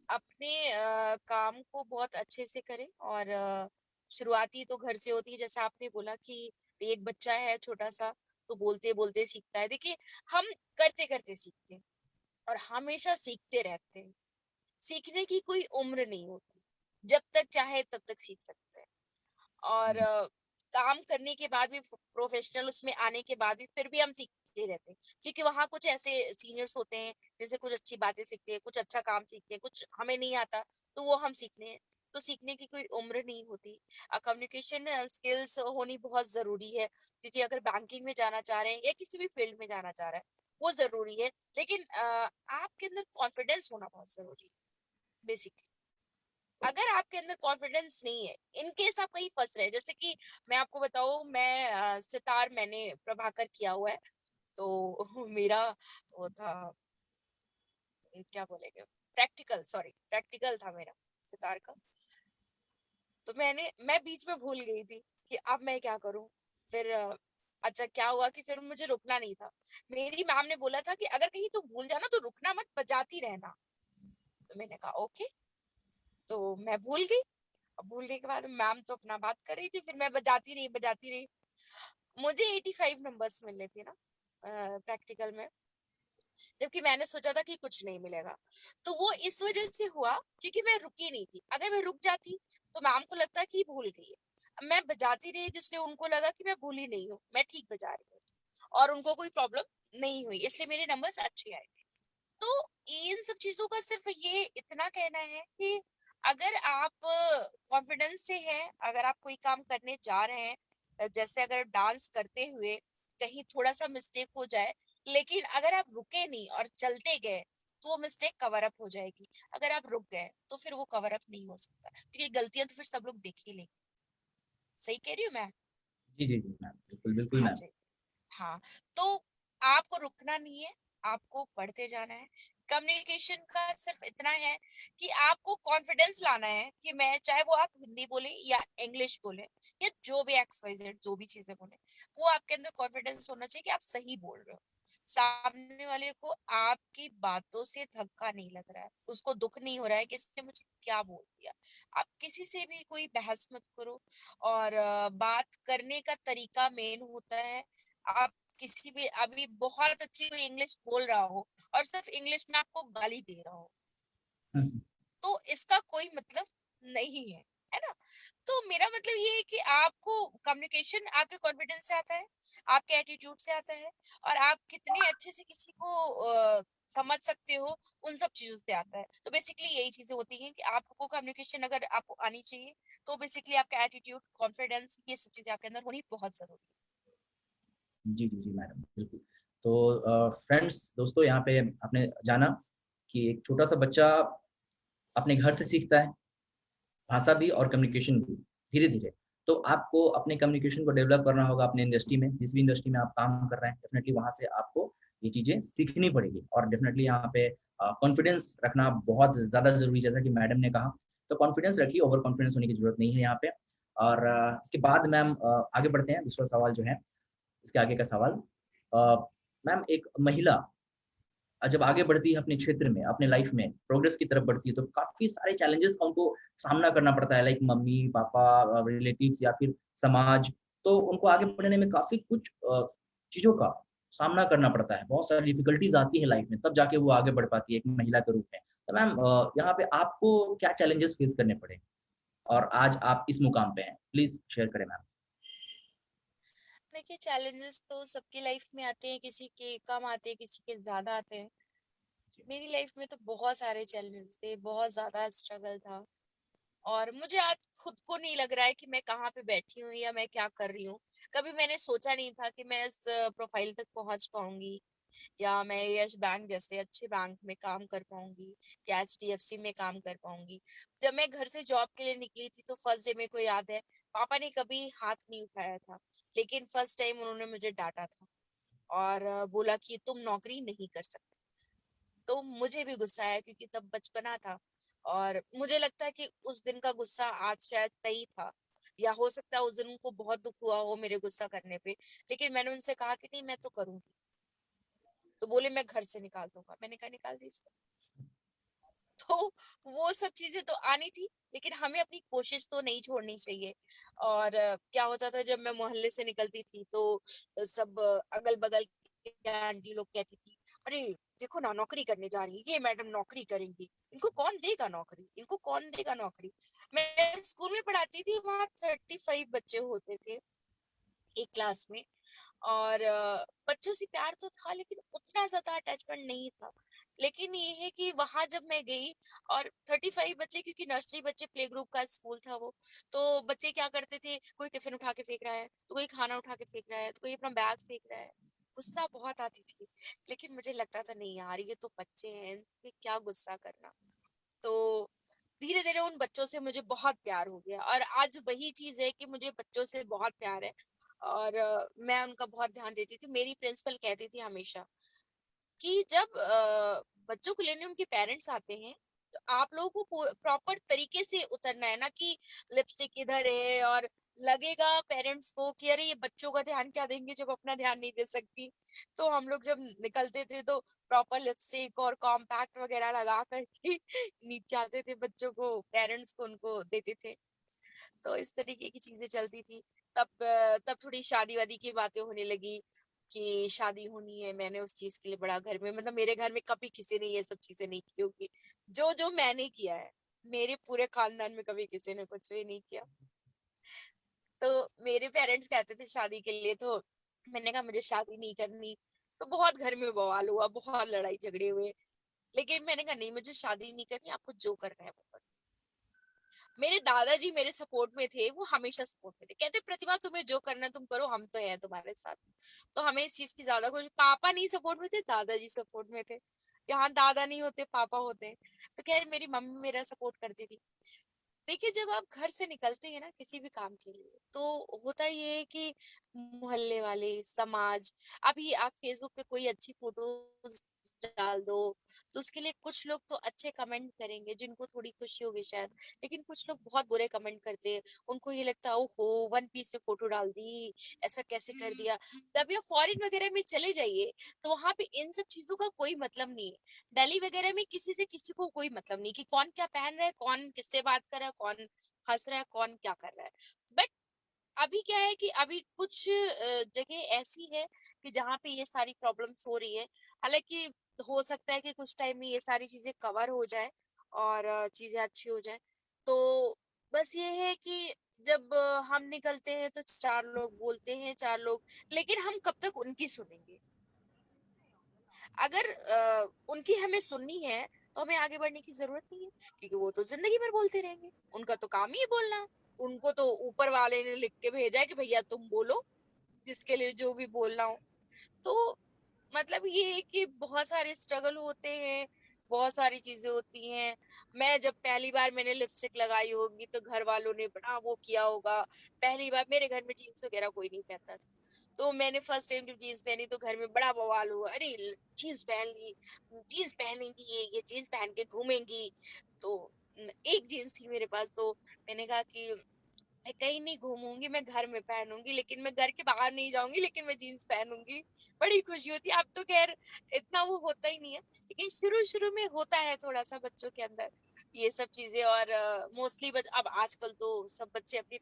अपने काम को बहुत अच्छे से करें। और शुरुआती तो घर से होती है, जैसा आपने बोला कि एक बच्चा है छोटा सा तो बोलते बोलते सीखता है। देखिए, हम करते करते सीखते हैं और हमेशा सीखते रहते हैं। सीखने की कोई उम्र नहीं होती, जब तक चाहे तब तक सीख सकते हैं। और काम करने के बाद भी, प्रोफेशनल उसमें आने के बाद भी फिर भी हम सीखते रहते हैं। क्योंकि वहां कुछ ऐसे सीनियर्स होते हैं जैसे कुछ अच्छी बातें सीखते हैं, कुछ अच्छा काम सीखते हैं, कुछ हमें नहीं आता तो वो हम सीखने हैं। तो सीखने की कोई उम्र नहीं होती। कम्युनिकेशन स्किल्स होनी बहुत जरूरी है, क्योंकि अगर बैंकिंग में जाना चाह रहे हैं या किसी भी फील्ड में जाना चाह रहे हैं वो जरूरी है। लेकिन आपके अंदर कॉन्फिडेंस होना बहुत जरूरी है बेसिकली। अगर आपके अंदर कॉन्फिडेंस नहीं है, इन केस आप कहीं फंस रहे हैं, जैसे कि मैं आपको बताऊं, मैं सितार मैंने प्रभाकर किया हुआ है। तो मेरा वो था, क्या बोलेंगे, प्रैक्टिकल, सॉरी प्रैक्टिकल था मेरा सितार का। तो मैं बीच में भूल गई थी कि अब मैं क्या करूं। फिर अच्छा क्या हुआ कि फिर मुझे रुकना नहीं था। मेरी मैम ने बोला था कि अगर कहीं तू भूल जाना तो रुकना मत, बजाती रहना। तो मैंने कहा ओके। तो मैं भूल गई। अब भूलने के बाद मैम तो अपना बात कर रही थी, फिर मैं बजाती रही। मुझे 85 नंबर्स मिलने थे ना प्रैक्टिकल में, जबकि मैंने सोचा था कि कुछ नहीं मिलेगा। तो वो इस वजह से हुआ क्योंकि मैं रुकी नहीं थी। अगर मैं रुक जाती तो मैम को लगता कि भूल गई है। अब मैं बजाती रही जिसलिए उनको लगा कि मैं भूली नहीं हूँ, मैं ठीक बजा रही हूँ, और उनको कोई प्रॉब्लम नहीं हुई, इसलिए मेरे नंबर्स अच्छे आए। तो इन सब चीजों का सिर्फ ये इतना कहना है कि अगर आप कॉन्फिडेंस से हैं, अगर आप कोई काम करने जा रहे हैं, जैसे अगर डांस करते हुए कहीं थोड़ा सा मिस्टेक हो जाए, लेकिन अगर आप रुके नहीं और चलते गए तो वो मिस्टेक कवर अप हो जाएगी। अगर आप रुक गए तो फिर वो कवर अप नहीं हो सकता, क्योंकि गलतियां तो फिर सब लोग देख ही लेंगे। सही कह रही हूँ मैं? जी, जी, जी मैम। बिल्कुल, बिल्कुल हाँ मैम। जी। हाँ, तो आपको रुकना नहीं है, आपको पढ़ते जाना है। कम्युनिकेशन का सिर्फ इतना है कि आपको कॉन्फिडेंस लाना है कि मैं, चाहे वो आप हिंदी बोले या इंग्लिश बोले या जो भी एक्स वाई जेड जो भी चीजें बोले, वो आपके अंदर कॉन्फिडेंस होना चाहिए कि आप सही बोल रहे हो। सामने वाले को आपकी बातों से धक्का नहीं लग रहा है, उसको दुख नहीं हो रहा है कि इसने मुझे क्या बोल दिया। आप किसी से भी कोई बहस मत करो। और बात करने का तरीका मेन होता है। आप किसी भी, अभी बहुत अच्छी कोई इंग्लिश बोल रहा हो और सिर्फ इंग्लिश में आपको गाली दे रहा हो, हुँ, हुँ। तो इसका कोई मतलब नहीं है ना? तो मेरा मतलब ये है कि आपको कम्युनिकेशन आपके कॉन्फिडेंस से आता है, आपके एटीट्यूड से आता है, और आप कितने अच्छे से किसी को समझ सकते हो, उन सब चीजों से आता है। तो बेसिकली यही चीजें होती हैं कि आपको कम्युनिकेशन अगर आपको आनी चाहिए, तो बेसिकली आपका एटीट्यूड, कॉन्फिडेंस, ये सब चीजें आपके अंदर होनी बहुत जरूरी है। जी जी जी मैडम, बिल्कुल। तो फ्रेंड्स, दोस्तों, यहाँ पे आपने जाना कि एक छोटा सा बच्चा अपने घर से सीखता है, भाषा भी और कम्युनिकेशन भी, धीरे-धीरे। तो आपको अपने कम्युनिकेशन को डेवलप करना होगा अपने इंडस्ट्री में, जिस भी इंडस्ट्री में आप काम कर रहे हैं, डेफ़िनेटली वहाँ से आपको ये चीज़ें सीखनी पड़ेगी और डेफ़िनेटली यहाँ पे कॉन्फिडेंस रखना बहुत ज़्यादा ज़रूरी है, जैसा कि मैडम ने कहा। तो कॉन्फिडेंस रखिए, ओवर कॉन्फिडेंस होने की ज़रूरत नहीं है यहाँ पे। और इसके बाद मैम आगे बढ़ते हैं, दूसरा सवाल जो है, इसके आगे का सवाल। अ, मैम, एक महिला जब आगे बढ़ती है अपने क्षेत्र में, अपने लाइफ में प्रोग्रेस की तरफ बढ़ती है, तो काफ़ी सारे चैलेंजेस का उनको सामना करना पड़ता है, लाइक मम्मी-पापा, रिलेटिव्स या फिर समाज। तो उनको आगे बढ़ने में काफ़ी कुछ चीज़ों का सामना करना पड़ता है। बहुत सारी डिफिकल्टीज़ आती है लाइफ में, तब जाके वो आगे बढ़ पाती है एक महिला के रूप में। तो मैम, यहाँ पे आपको क्या चैलेंजेस फेस करने पड़े और आज आप इस मुकाम पे हैं? प्लीज़ शेयर करें मैम। देखिए, चैलेंजेस तो सबकी लाइफ में आते हैं, किसी के कम आते हैं, किसी के ज्यादा आते हैं। मेरी लाइफ में तो बहुत सारे चैलेंजेस थे, बहुत ज्यादा स्ट्रगल था, और मुझे आज खुद को नहीं लग रहा है कि मैं कहाँ पे बैठी हूँ या मैं क्या कर रही हूँ। कभी मैंने सोचा नहीं था कि मैं इस प्रोफाइल तक पहुंच पाऊंगी, या मैं यस बैंक जैसे अच्छे बैंक में काम कर पाऊंगी, या HDFC में काम कर पाऊंगी। जब मैं घर से जॉब के लिए निकली थी, तो फर्स्ट डे मेरे को याद है, पापा ने कभी हाथ नहीं उठाया था, लेकिन फर्स्ट टाइम उन्होंने मुझे डांटा था और बोला कि तुम नौकरी नहीं कर सकते। तो मुझे भी गुस्सा आया, क्योंकि तब बचपना था, और मुझे लगता है कि उस दिन का गुस्सा आज शायद सही था, या हो सकता है उस दिन उनको बहुत दुख हुआ हो मेरे गुस्सा करने पे। लेकिन मैंने उनसे कहा कि नहीं, मैं तो करूंगी। तो बोले मैं घर से निकाल दूंगा। मैंने कहा निकाल दीजिए। तो वो सब चीजें तो आनी थी, लेकिन हमें अपनी कोशिश तो नहीं छोड़नी चाहिए। और क्या होता था, जब मैं मोहल्ले से निकलती थी, तो सब अगल बगल के आंटी लोग कहती थी, अरे देखो ना, नौकरी करने जा रही है ये मैडम, नौकरी करेंगी, इनको कौन देगा नौकरी, इनको कौन देगा नौकरी। मैं स्कूल में पढ़ाती थी, वहां 35 बच्चे होते थे एक क्लास में, और बच्चों से प्यार तो था, लेकिन उतना ज्यादा अटैचमेंट नहीं था। लेकिन ये है कि वहां जब मैं गई, और 35 बच्चे, क्योंकि नर्सरी बच्चे, प्ले ग्रुप का स्कूल था वो, तो बच्चे क्या करते थे, कोई टिफिन उठा के फेंक रहा है, तो कोई खाना उठा के फेंक रहा है, तो कोई अपना बैग फेंक रहा है। गुस्सा बहुत आती थी, लेकिन मुझे लगता था नहीं यार, ये तो बच्चे हैं, इन पे क्या गुस्सा करना। तो धीरे धीरे उन बच्चों से मुझे बहुत प्यार हो गया, और आज वही चीज है कि मुझे बच्चों से बहुत प्यार है, और मैं उनका बहुत ध्यान देती थी। मेरी प्रिंसिपल कहती थी हमेशा कि जब बच्चों को लेने उनके पेरेंट्स आते हैं, तो आप लोगों को प्रॉपर तरीके से उतरना है, ना कि लिपस्टिक इधर है, और लगेगा पेरेंट्स को कि अरे ये बच्चों का ध्यान क्या देंगे जब अपना ध्यान नहीं दे सकती। तो हम लोग जब निकलते थे, तो प्रॉपर लिपस्टिक और कॉम्पैक्ट वगैरह लगा करके नीचे आते थे, बच्चों को, पेरेंट्स को उनको देते थे। तो इस तरीके की चीजें चलती थी। तब थोड़ी शादी वादी की बातें होने लगी कि शादी होनी है। मैंने उस चीज के लिए बड़ा घर में, मतलब मेरे घर में कभी किसी ने ये सब चीजें नहीं की होगी, जो जो मैंने किया है। मेरे पूरे खानदान में कभी किसी ने कुछ भी नहीं किया। तो मेरे पेरेंट्स कहते थे शादी के लिए, तो मैंने कहा मुझे शादी नहीं करनी। तो बहुत घर में बवाल हुआ, बहुत लड़ाई झगड़े हुए, लेकिन मैंने कहा नहीं, मुझे शादी नहीं करनी, आपको जो करना है वो करो। मेरे दादाजी मेरे सपोर्ट में थे, वो हमेशा सपोर्ट में थे, कहते प्रतिभा तुम्हें जो करना है तुम करो, हम तो हैं तुम्हारे साथ। तो हमें इस चीज की ज्यादा कुछ, पापा नहीं सपोर्ट में थे, दादाजी सपोर्ट में थे। यहाँ दादा नहीं होते, पापा होते। तो खैर मेरी मम्मी मेरा सपोर्ट करती थी। देखिए, जब आप घर से निकलते हैं ना किसी भी काम के लिए, तो होता ये है कि मोहल्ले वाले, समाज, अभी आप फेसबुक पे कोई अच्छी फोटो डाल दो, तो उसके लिए कुछ लोग तो अच्छे कमेंट करेंगे, जिनको थोड़ी खुशी होगी शायद, लेकिन कुछ लोग बहुत बुरे कमेंट करते हैं। उनको ये लगता है ओहो, वन पीस में फोटो डाल दी, ऐसा कैसे कर दिया। तब आप फॉरेन वगैरह में चले जाइए, तो वहां पे इन सब चीजों का कोई मतलब नहीं है। दिल्ली वगैरह में किसी से किसी को कोई मतलब नहीं कि कौन क्या पहन रहा है, कौन किससे बात कर रहा है, कौन हंस रहा है, कौन क्या कर रहा है। बट अभी क्या है कि अभी कुछ जगह ऐसी है कि जहाँ पे ये सारी प्रॉब्लम्स हो रही है। हालांकि हो सकता है कि कुछ टाइम में ये सारी चीजें कवर हो जाए, और चीजें अच्छी हो जाए। तो बस ये है कि जब हम निकलते हैं तो चार लोग बोलते हैं, चार लोग, लेकिन हम कब तक उनकी सुनेंगे? अगर उनकी हमें सुननी है तो हमें आगे बढ़ने की जरूरत नहीं है, क्योंकि वो तो जिंदगी भर बोलते रहेंगे। उनका तो काम ही है बोलना। उनको तो ऊपर वाले ने लिख के भेजा है कि भैया तुम बोलो, जिसके लिए जो भी बोलना हो। तो मतलब ये है कि बहुत सारे स्ट्रगल होते हैं, बहुत सारी चीजें होती हैं। मैं जब पहली बार मैंने लिपस्टिक लगाई होगी तो घर वालों ने बड़ा वो किया होगा। पहली बार मेरे घर में जीन्स वगैरह कोई नहीं पहनता था, तो मैंने फर्स्ट टाइम जब जीन्स पहनी तो घर में बड़ा बवाल हुआ, अरे जीन्स पहन ली, जीन्स पहनेंगी, ये जीन्स पहन के घूमेंगी। तो एक जीन्स थी मेरे पास, तो मैंने कहा कि मैं कहीं नहीं घूमूंगी, मैं घर में पहनूंगी, लेकिन मैं घर के बाहर नहीं जाऊंगी, लेकिन मैं जीन्स पहनूंगी। बड़ी खुशी होती है। अब तो खैर इतना वो होता ही नहीं है, लेकिन शुरू शुरू में होता है थोड़ा सा बच्चों के अंदर ये सब चीजें। और मोस्टली अब आजकल तो सब बच्चे अपने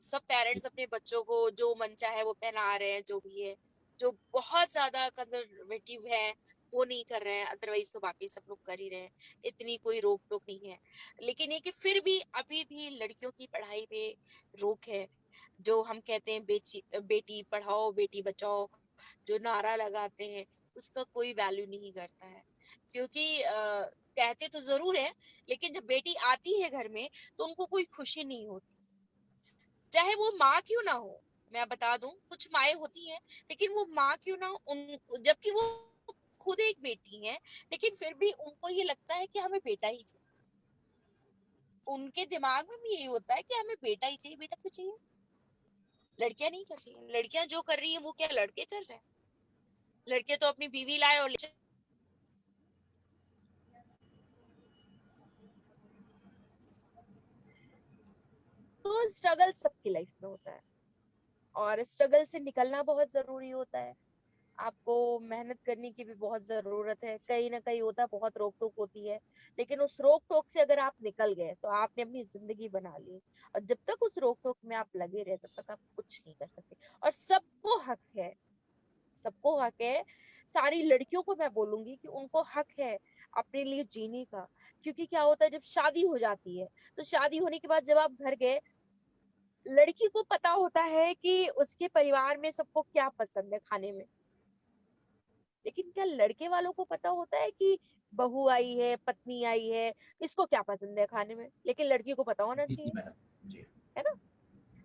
सब पेरेंट्स अपने बच्चों को जो मन चाहे वो पहना रहे हैं, जो भी है। जो बहुत ज्यादा कंजर्वेटिव है वो नहीं कर रहे हैं, अदरवाइज तो बाकी सब लोग कर ही रहे हैं। इतनी कोई रोक टोक नहीं है। लेकिन ये कि फिर भी अभी भी लड़कियों की पढ़ाई पे रोक है। जो हम कहते हैं बेटी पढ़ाओ बेटी बचाओ, जो नारा लगाते हैं, उसका कोई वैल्यू नहीं करता है। क्योंकि कहते तो जरूर है, लेकिन जब बेटी आती है घर में तो उनको कोई खुशी नहीं होती, चाहे वो माँ क्यों ना हो। मैं बता दूं, कुछ माएँ होती हैं, लेकिन वो माँ क्यों ना हो, उन जबकि वो खुद एक बेटी है, लेकिन फिर भी उनको ये लगता है कि हमें बेटा ही चाहिए। उनके दिमाग में भी यही होता है कि हमें बेटा ही चाहिए। बेटा क्यों चाहिए? लड़कियां नहीं करती हैं। लड़कियां जो कर रही है वो क्या लड़के कर रहे हैं? लड़के तो अपनी बीवी लाए और तो स्ट्रगल सबकी लाइफ में होता है, और स्ट्रगल से निकलना बहुत जरूरी होता है। आपको मेहनत करने की भी बहुत जरूरत है। कहीं ना कहीं होता है, बहुत रोक टोक होती है, लेकिन उस रोक टोक से अगर आप निकल गए तो आपने अपनी जिंदगी बना ली। और जब तक उस रोक टोक में आप लगे रहे तब तक आप कुछ नहीं कर सकते। और सबको हक है, सबको हक है। सारी लड़कियों को मैं बोलूंगी कि उनको हक है अपने लिए जीने का। क्योंकि क्या होता है, जब शादी हो जाती है तो शादी होने के बाद जब आप घर गए, लड़की को पता होता है कि उसके परिवार में सबको क्या पसंद है खाने में। लेकिन क्या लड़के वालों को पता होता है कि बहू आई है, पत्नी आई है, इसको क्या पसंद है खाने में? लेकिन लड़की को पता होना जी जी चाहिए, मैडम जी है ना?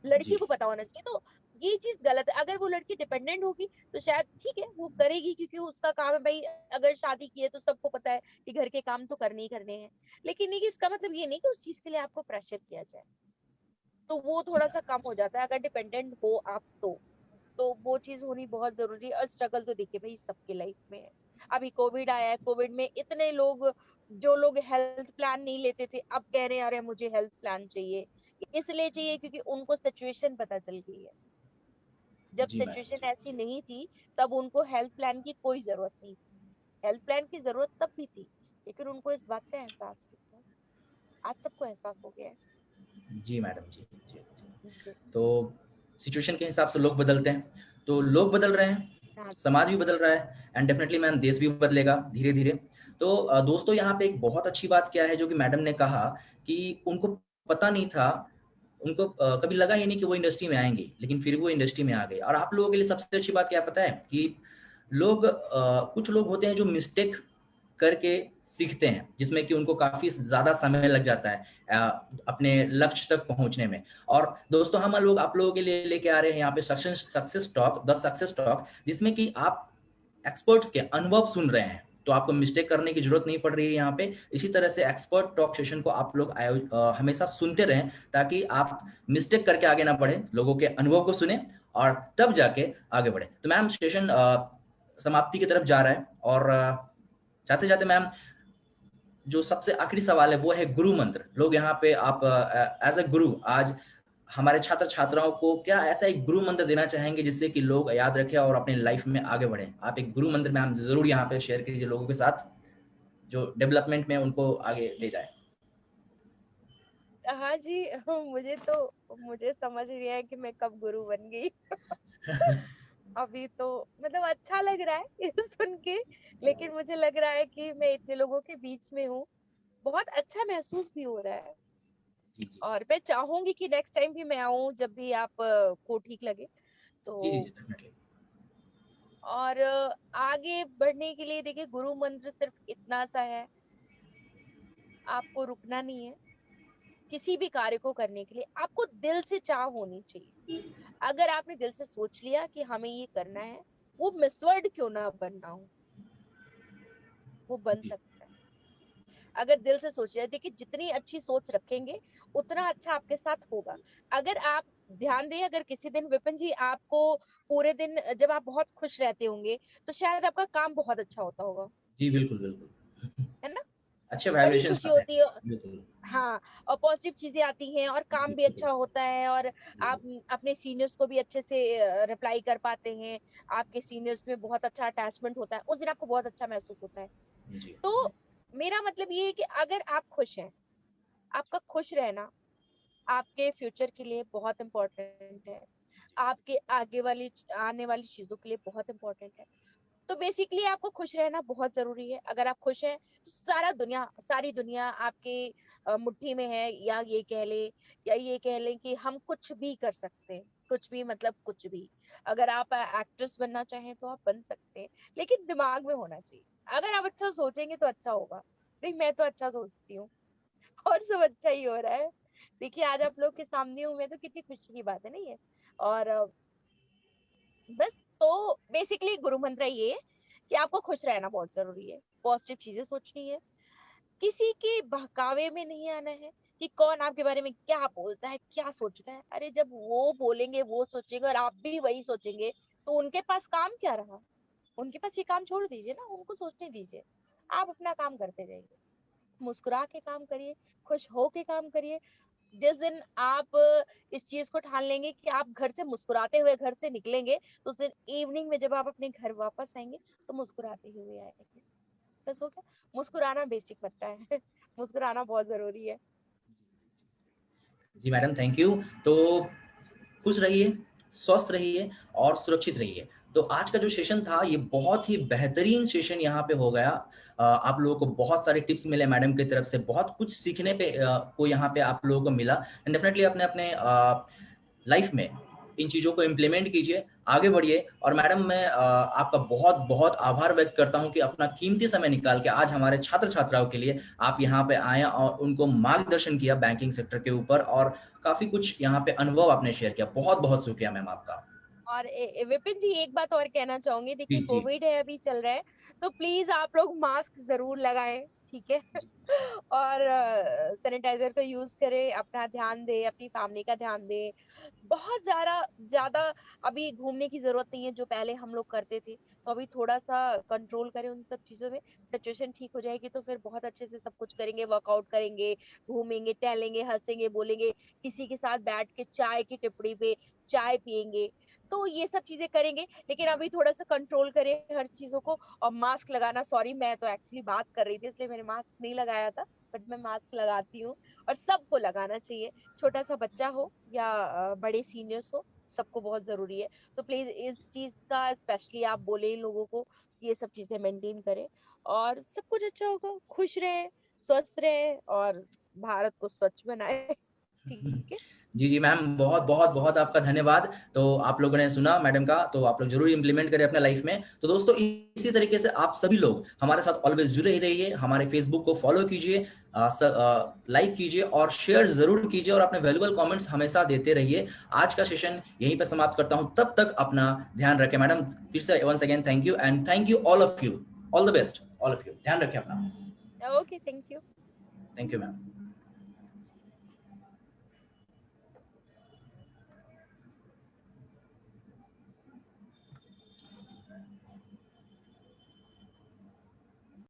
लड़की जी को पता होना चाहिए। तो ये चीज गलत है। अगर वो लड़की डिपेंडेंट होगी तो शायद ठीक है, वो करेगी, क्योंकि उसका काम है भाई। अगर शादी की है तो सबको पता है कि घर के काम तो करने ही करने हैं। लेकिन ये इसका मतलब ये नहीं कि उस चीज के लिए आपको प्रेशर किया जाए। तो वो जी थोड़ा सा मैडम कम हो जाता है अगर डिपेंडेंट हो आप तो वो चीज होनी बहुत जरूरी है। और स्ट्रगल तो देखिए भाई सबके लाइफ में है। अभी कोविड आया है, कोविड में इतने लोग, जो लोग हेल्थ प्लान नहीं लेते थे, अब कह रहे हैं अरे मुझे हेल्थ प्लान चाहिए। इसलिए चाहिए क्योंकि उनको सिचुएशन पता चल गई है। जब जी मैडम सिचुएशन जी ऐसी नहीं थी तब उनको हेल्थ प्लान की कोई जरूरत नहीं थी। हेल्थ प्लान की जरूरत तब भी थी, लेकिन उनको इस बात का एहसास नहीं था। आज सबको एहसास हो गया है। जी मैडम जी जी। जी। तो सिचुएशन के हिसाब से लोग बदलते हैं, तो लोग बदल रहे हैं, हाँ समाज भी बदल रहा है, एंड डेफिनेटली मैम देश भी बदलेगा धीरे धीरे। तो दोस्तों यहाँ पे एक बहुत अच्छी बात क्या है जो कि मैडम ने कहा कि उनको पता नहीं था, उनको कभी लगा ही नहीं कि वो इंडस्ट्री में आएंगे, लेकिन फिर वो इंडस्ट्री में आ गए। और आप लोगों के लिए सबसे अच्छी बात क्या पता है कि लोग कुछ लोग होते हैं जो मिस्टेक करके सीखते हैं, जिसमें कि उनको काफी ज्यादा समय लग जाता है अपने लक्ष्य तक पहुंचने में। और दोस्तों हम लोग आप लोगों के लिए लेके आ रहे हैं यहाँ पे success talk, the success talk, जिसमें कि आप एक्सपर्ट्स के अनुभव सुन रहे हैं, तो आपको मिस्टेक करने की जरूरत नहीं पड़ रही है यहाँ पे। इसी तरह से एक्सपर्ट टॉक सेशन को आप लोग हमेशा सुनते रहें, ताकि आप मिस्टेक करके आगे ना बढ़े, लोगों के अनुभव को सुने और तब जाके आगे बढ़े। तो मैम सेशन समाप्ति की तरफ जा रहा है, और जाते जाते मैम जो सबसे आखिरी सवाल है वो है गुरु मंत्र। लोग यहाँ पे आप एज अ गुरु आज हमारे छात्र छात्राओं को क्या ऐसा एक गुरु मंत्र देना चाहेंगे जिससे कि लोग याद रखें और अपने लाइफ में आगे बढ़े? आप एक गुरु मंत्र मैम जरूर यहाँ पे शेयर कीजिए लोगों के साथ, जो डेवलपमेंट में उनको आगे ले जाए। हाँ जी। मुझे समझ नहीं आया कि मैं कब गुरु बन गई। अभी तो मतलब अच्छा लग रहा है ये सुन के, लेकिन मुझे लग रहा है कि मैं इतने लोगों के बीच में हूँ, बहुत अच्छा महसूस भी हो रहा है। जी जी और मैं चाहूंगी कि नेक्स्ट टाइम भी मैं आऊं जब भी आप को ठीक लगे तो। जी जी डेफिनेटली। और आगे बढ़ने के लिए देखिए, गुरु मंत्र सिर्फ इतना सा है, आपको रुकना नहीं है किसी भी कार्य को करने के लिए। आपको दिल से चाह होनी चाहिए। अगर आपने दिल से सोच लिया कि हमें ये करना है, वो मिसवर्ड क्यों ना बनना हो, वो बन जी सकता है। अगर दिल से सोच लिया, देखिए जितनी अच्छी सोच रखेंगे उतना अच्छा आपके साथ होगा। अगर आप ध्यान दें, अगर किसी दिन विपिन जी आपको पूरे दिन जब आप बहुत खुश रहते होंगे तो शायद आपका काम बहुत अच्छा होता होगा, जी बिल्कुल बिल्कुल। है ना? अच्छे बड़ी वाइब्रेशंस खुशी आते हैं। होती है। बिल्कुल हाँ, और पॉजिटिव चीजें आती हैं और काम भी बिल्कुल अच्छा होता है, और आप बिल्कुल। अपने सीनियर्स को भी अच्छे से रिप्लाई कर पाते हैं। आपके सीनियर्स में बहुत अच्छा अटैचमेंट होता है, उस दिन आपको बहुत अच्छा महसूस होता है। जी तो मेरा मतलब ये है कि अगर आप खुश हैं, आपका खुश रहना आपके फ्यूचर के लिए बहुत इम्पोर्टेंट है, आपके आगे वाली आने वाली चीजों के लिए बहुत इम्पोर्टेंट है। तो बेसिकली आपको खुश रहना बहुत जरूरी है। अगर आप खुश हैं तो सारी दुनिया आपके मुट्ठी में है, या ये कह लें कि हम कुछ भी कर सकते हैं। कुछ भी मतलब कुछ भी। अगर आप एक्ट्रेस बनना चाहें तो आप बन सकते हैं, लेकिन दिमाग में होना चाहिए। अगर आप अच्छा सोचेंगे तो अच्छा होगा। नहीं, मैं तो अच्छा सोचती हूँ और सब अच्छा ही हो रहा है। देखिए आज आप लोग के सामने हूँ मैं, तो कितनी खुशी की बात है, नहीं है? और बस, तो बेसिकली गुरु मंत्र ये है कि आपको खुश रहना बहुत जरूरी है, पॉजिटिव चीजें सोचनी है, किसी के बहकावे में नहीं आना है कि कौन आपके बारे में क्या बोलता है, क्या सोचता है। अरे जब वो बोलेंगे, वो सोचेंगे और आप भी वही सोचेंगे, तो उनके पास काम क्या रहा? उनके पास ये काम छोड़ दीजिए ना, उनको सोचने दीजिए। आप अपना काम करते जाइए, मुस्कुरा के काम करिए, खुश हो के काम करिए। जिस दिन आप इस चीज को ठान लेंगे कि आप घर से मुस्कुराते हुए घर से निकलेंगे, तो उस दिन इवनिंग में जब आप अपने घर वापस आएंगे तो मुस्कुराते हुए आएंगे। बस हो गया। मुस्कुराना बेसिक बनता है मुस्कुराना बहुत जरूरी है। जी मैडम थैंक यू। तो खुश रहिए, स्वस्थ रहिए और सुरक्षित रहिए। तो आज का जो सेशन था ये बहुत ही बेहतरीन सेशन यहाँ पे हो गया। आप लोगों को बहुत सारे टिप्स मिले मैडम की तरफ से, बहुत कुछ सीखने पे को यहाँ पे आप लोगों को मिला। एंड डेफिनेटली अपने अपने लाइफ में इन चीज़ों को इम्प्लीमेंट कीजिए, आगे बढ़िए। और मैडम मैं आपका बहुत बहुत आभार व्यक्त करता हूँ कि अपना कीमती समय निकाल के आज हमारे छात्र छात्राओं के लिए आप यहाँ पे आए और उनको मार्गदर्शन किया बैंकिंग सेक्टर के ऊपर, और काफ़ी कुछ यहाँ पे अनुभव आपने शेयर किया। बहुत बहुत शुक्रिया मैम आपका। और विपिन जी, एक बात और कहना चाहूंगी। जी देखिए जी कोविड है, अभी चल रहा है, तो प्लीज आप लोग मास्क जरूर लगाएं, ठीक है? जी और सैनिटाइजर का यूज करें, अपना ध्यान दें, अपनी फैमिली का ध्यान दें। बहुत ज्यादा ज्यादा अभी घूमने की जरूरत नहीं है जो पहले हम लोग करते थे, तो अभी थोड़ा सा कंट्रोल करें उन सब चीजों में। सिचुएशन ठीक हो जाएगी तो फिर बहुत अच्छे से सब कुछ करेंगे, वर्कआउट करेंगे, घूमेंगे, टहलेंगे, हंसेंगे, बोलेंगे, किसी के साथ बैठ के चाय की टिपड़ी पे चाय पियेंगे। तो ये सब चीजें करेंगे, लेकिन अभी थोड़ा सा कंट्रोल करें हर चीजों को। और मास्क लगाना, सॉरी मैं तो एक्चुअली बात कर रही थी इसलिए मैंने मास्क नहीं लगाया था, बट मैं मास्क लगाती हूँ। और सबको लगाना चाहिए, छोटा सा बच्चा हो या बड़े सीनियर्स हो, सबको बहुत जरूरी है। तो प्लीज इस चीज का स्पेशली आप बोले इन लोगों को, ये सब चीजें मेंटेन करें और सब कुछ अच्छा होगा। खुश रहे, स्वस्थ रहे और भारत को स्वच्छ बनाए ठीक है? जी जी मैम, बहुत बहुत बहुत आपका धन्यवाद। तो आप लोगों ने सुना मैडम का, तो आप लोग जरूर इम्प्लीमेंट करें अपने लाइफ में। तो दोस्तों इसी तरीके से आप सभी लोग हमारे साथ ऑलवेज जुड़े ही रहिए। हमारे फेसबुक को फॉलो कीजिए, लाइक कीजिए और शेयर जरूर कीजिए, और अपने वैल्यूबल कमेंट्स हमेशा देते रहिए। आज का सेशन यहीं पे समाप्त करता हूं, तब तक अपना ध्यान रखें। मैडम फिर से once again thank you, and thank you all of you, all the best all of you. ध्यान रखें अपना। Okay, thank you. Thank you ma'am.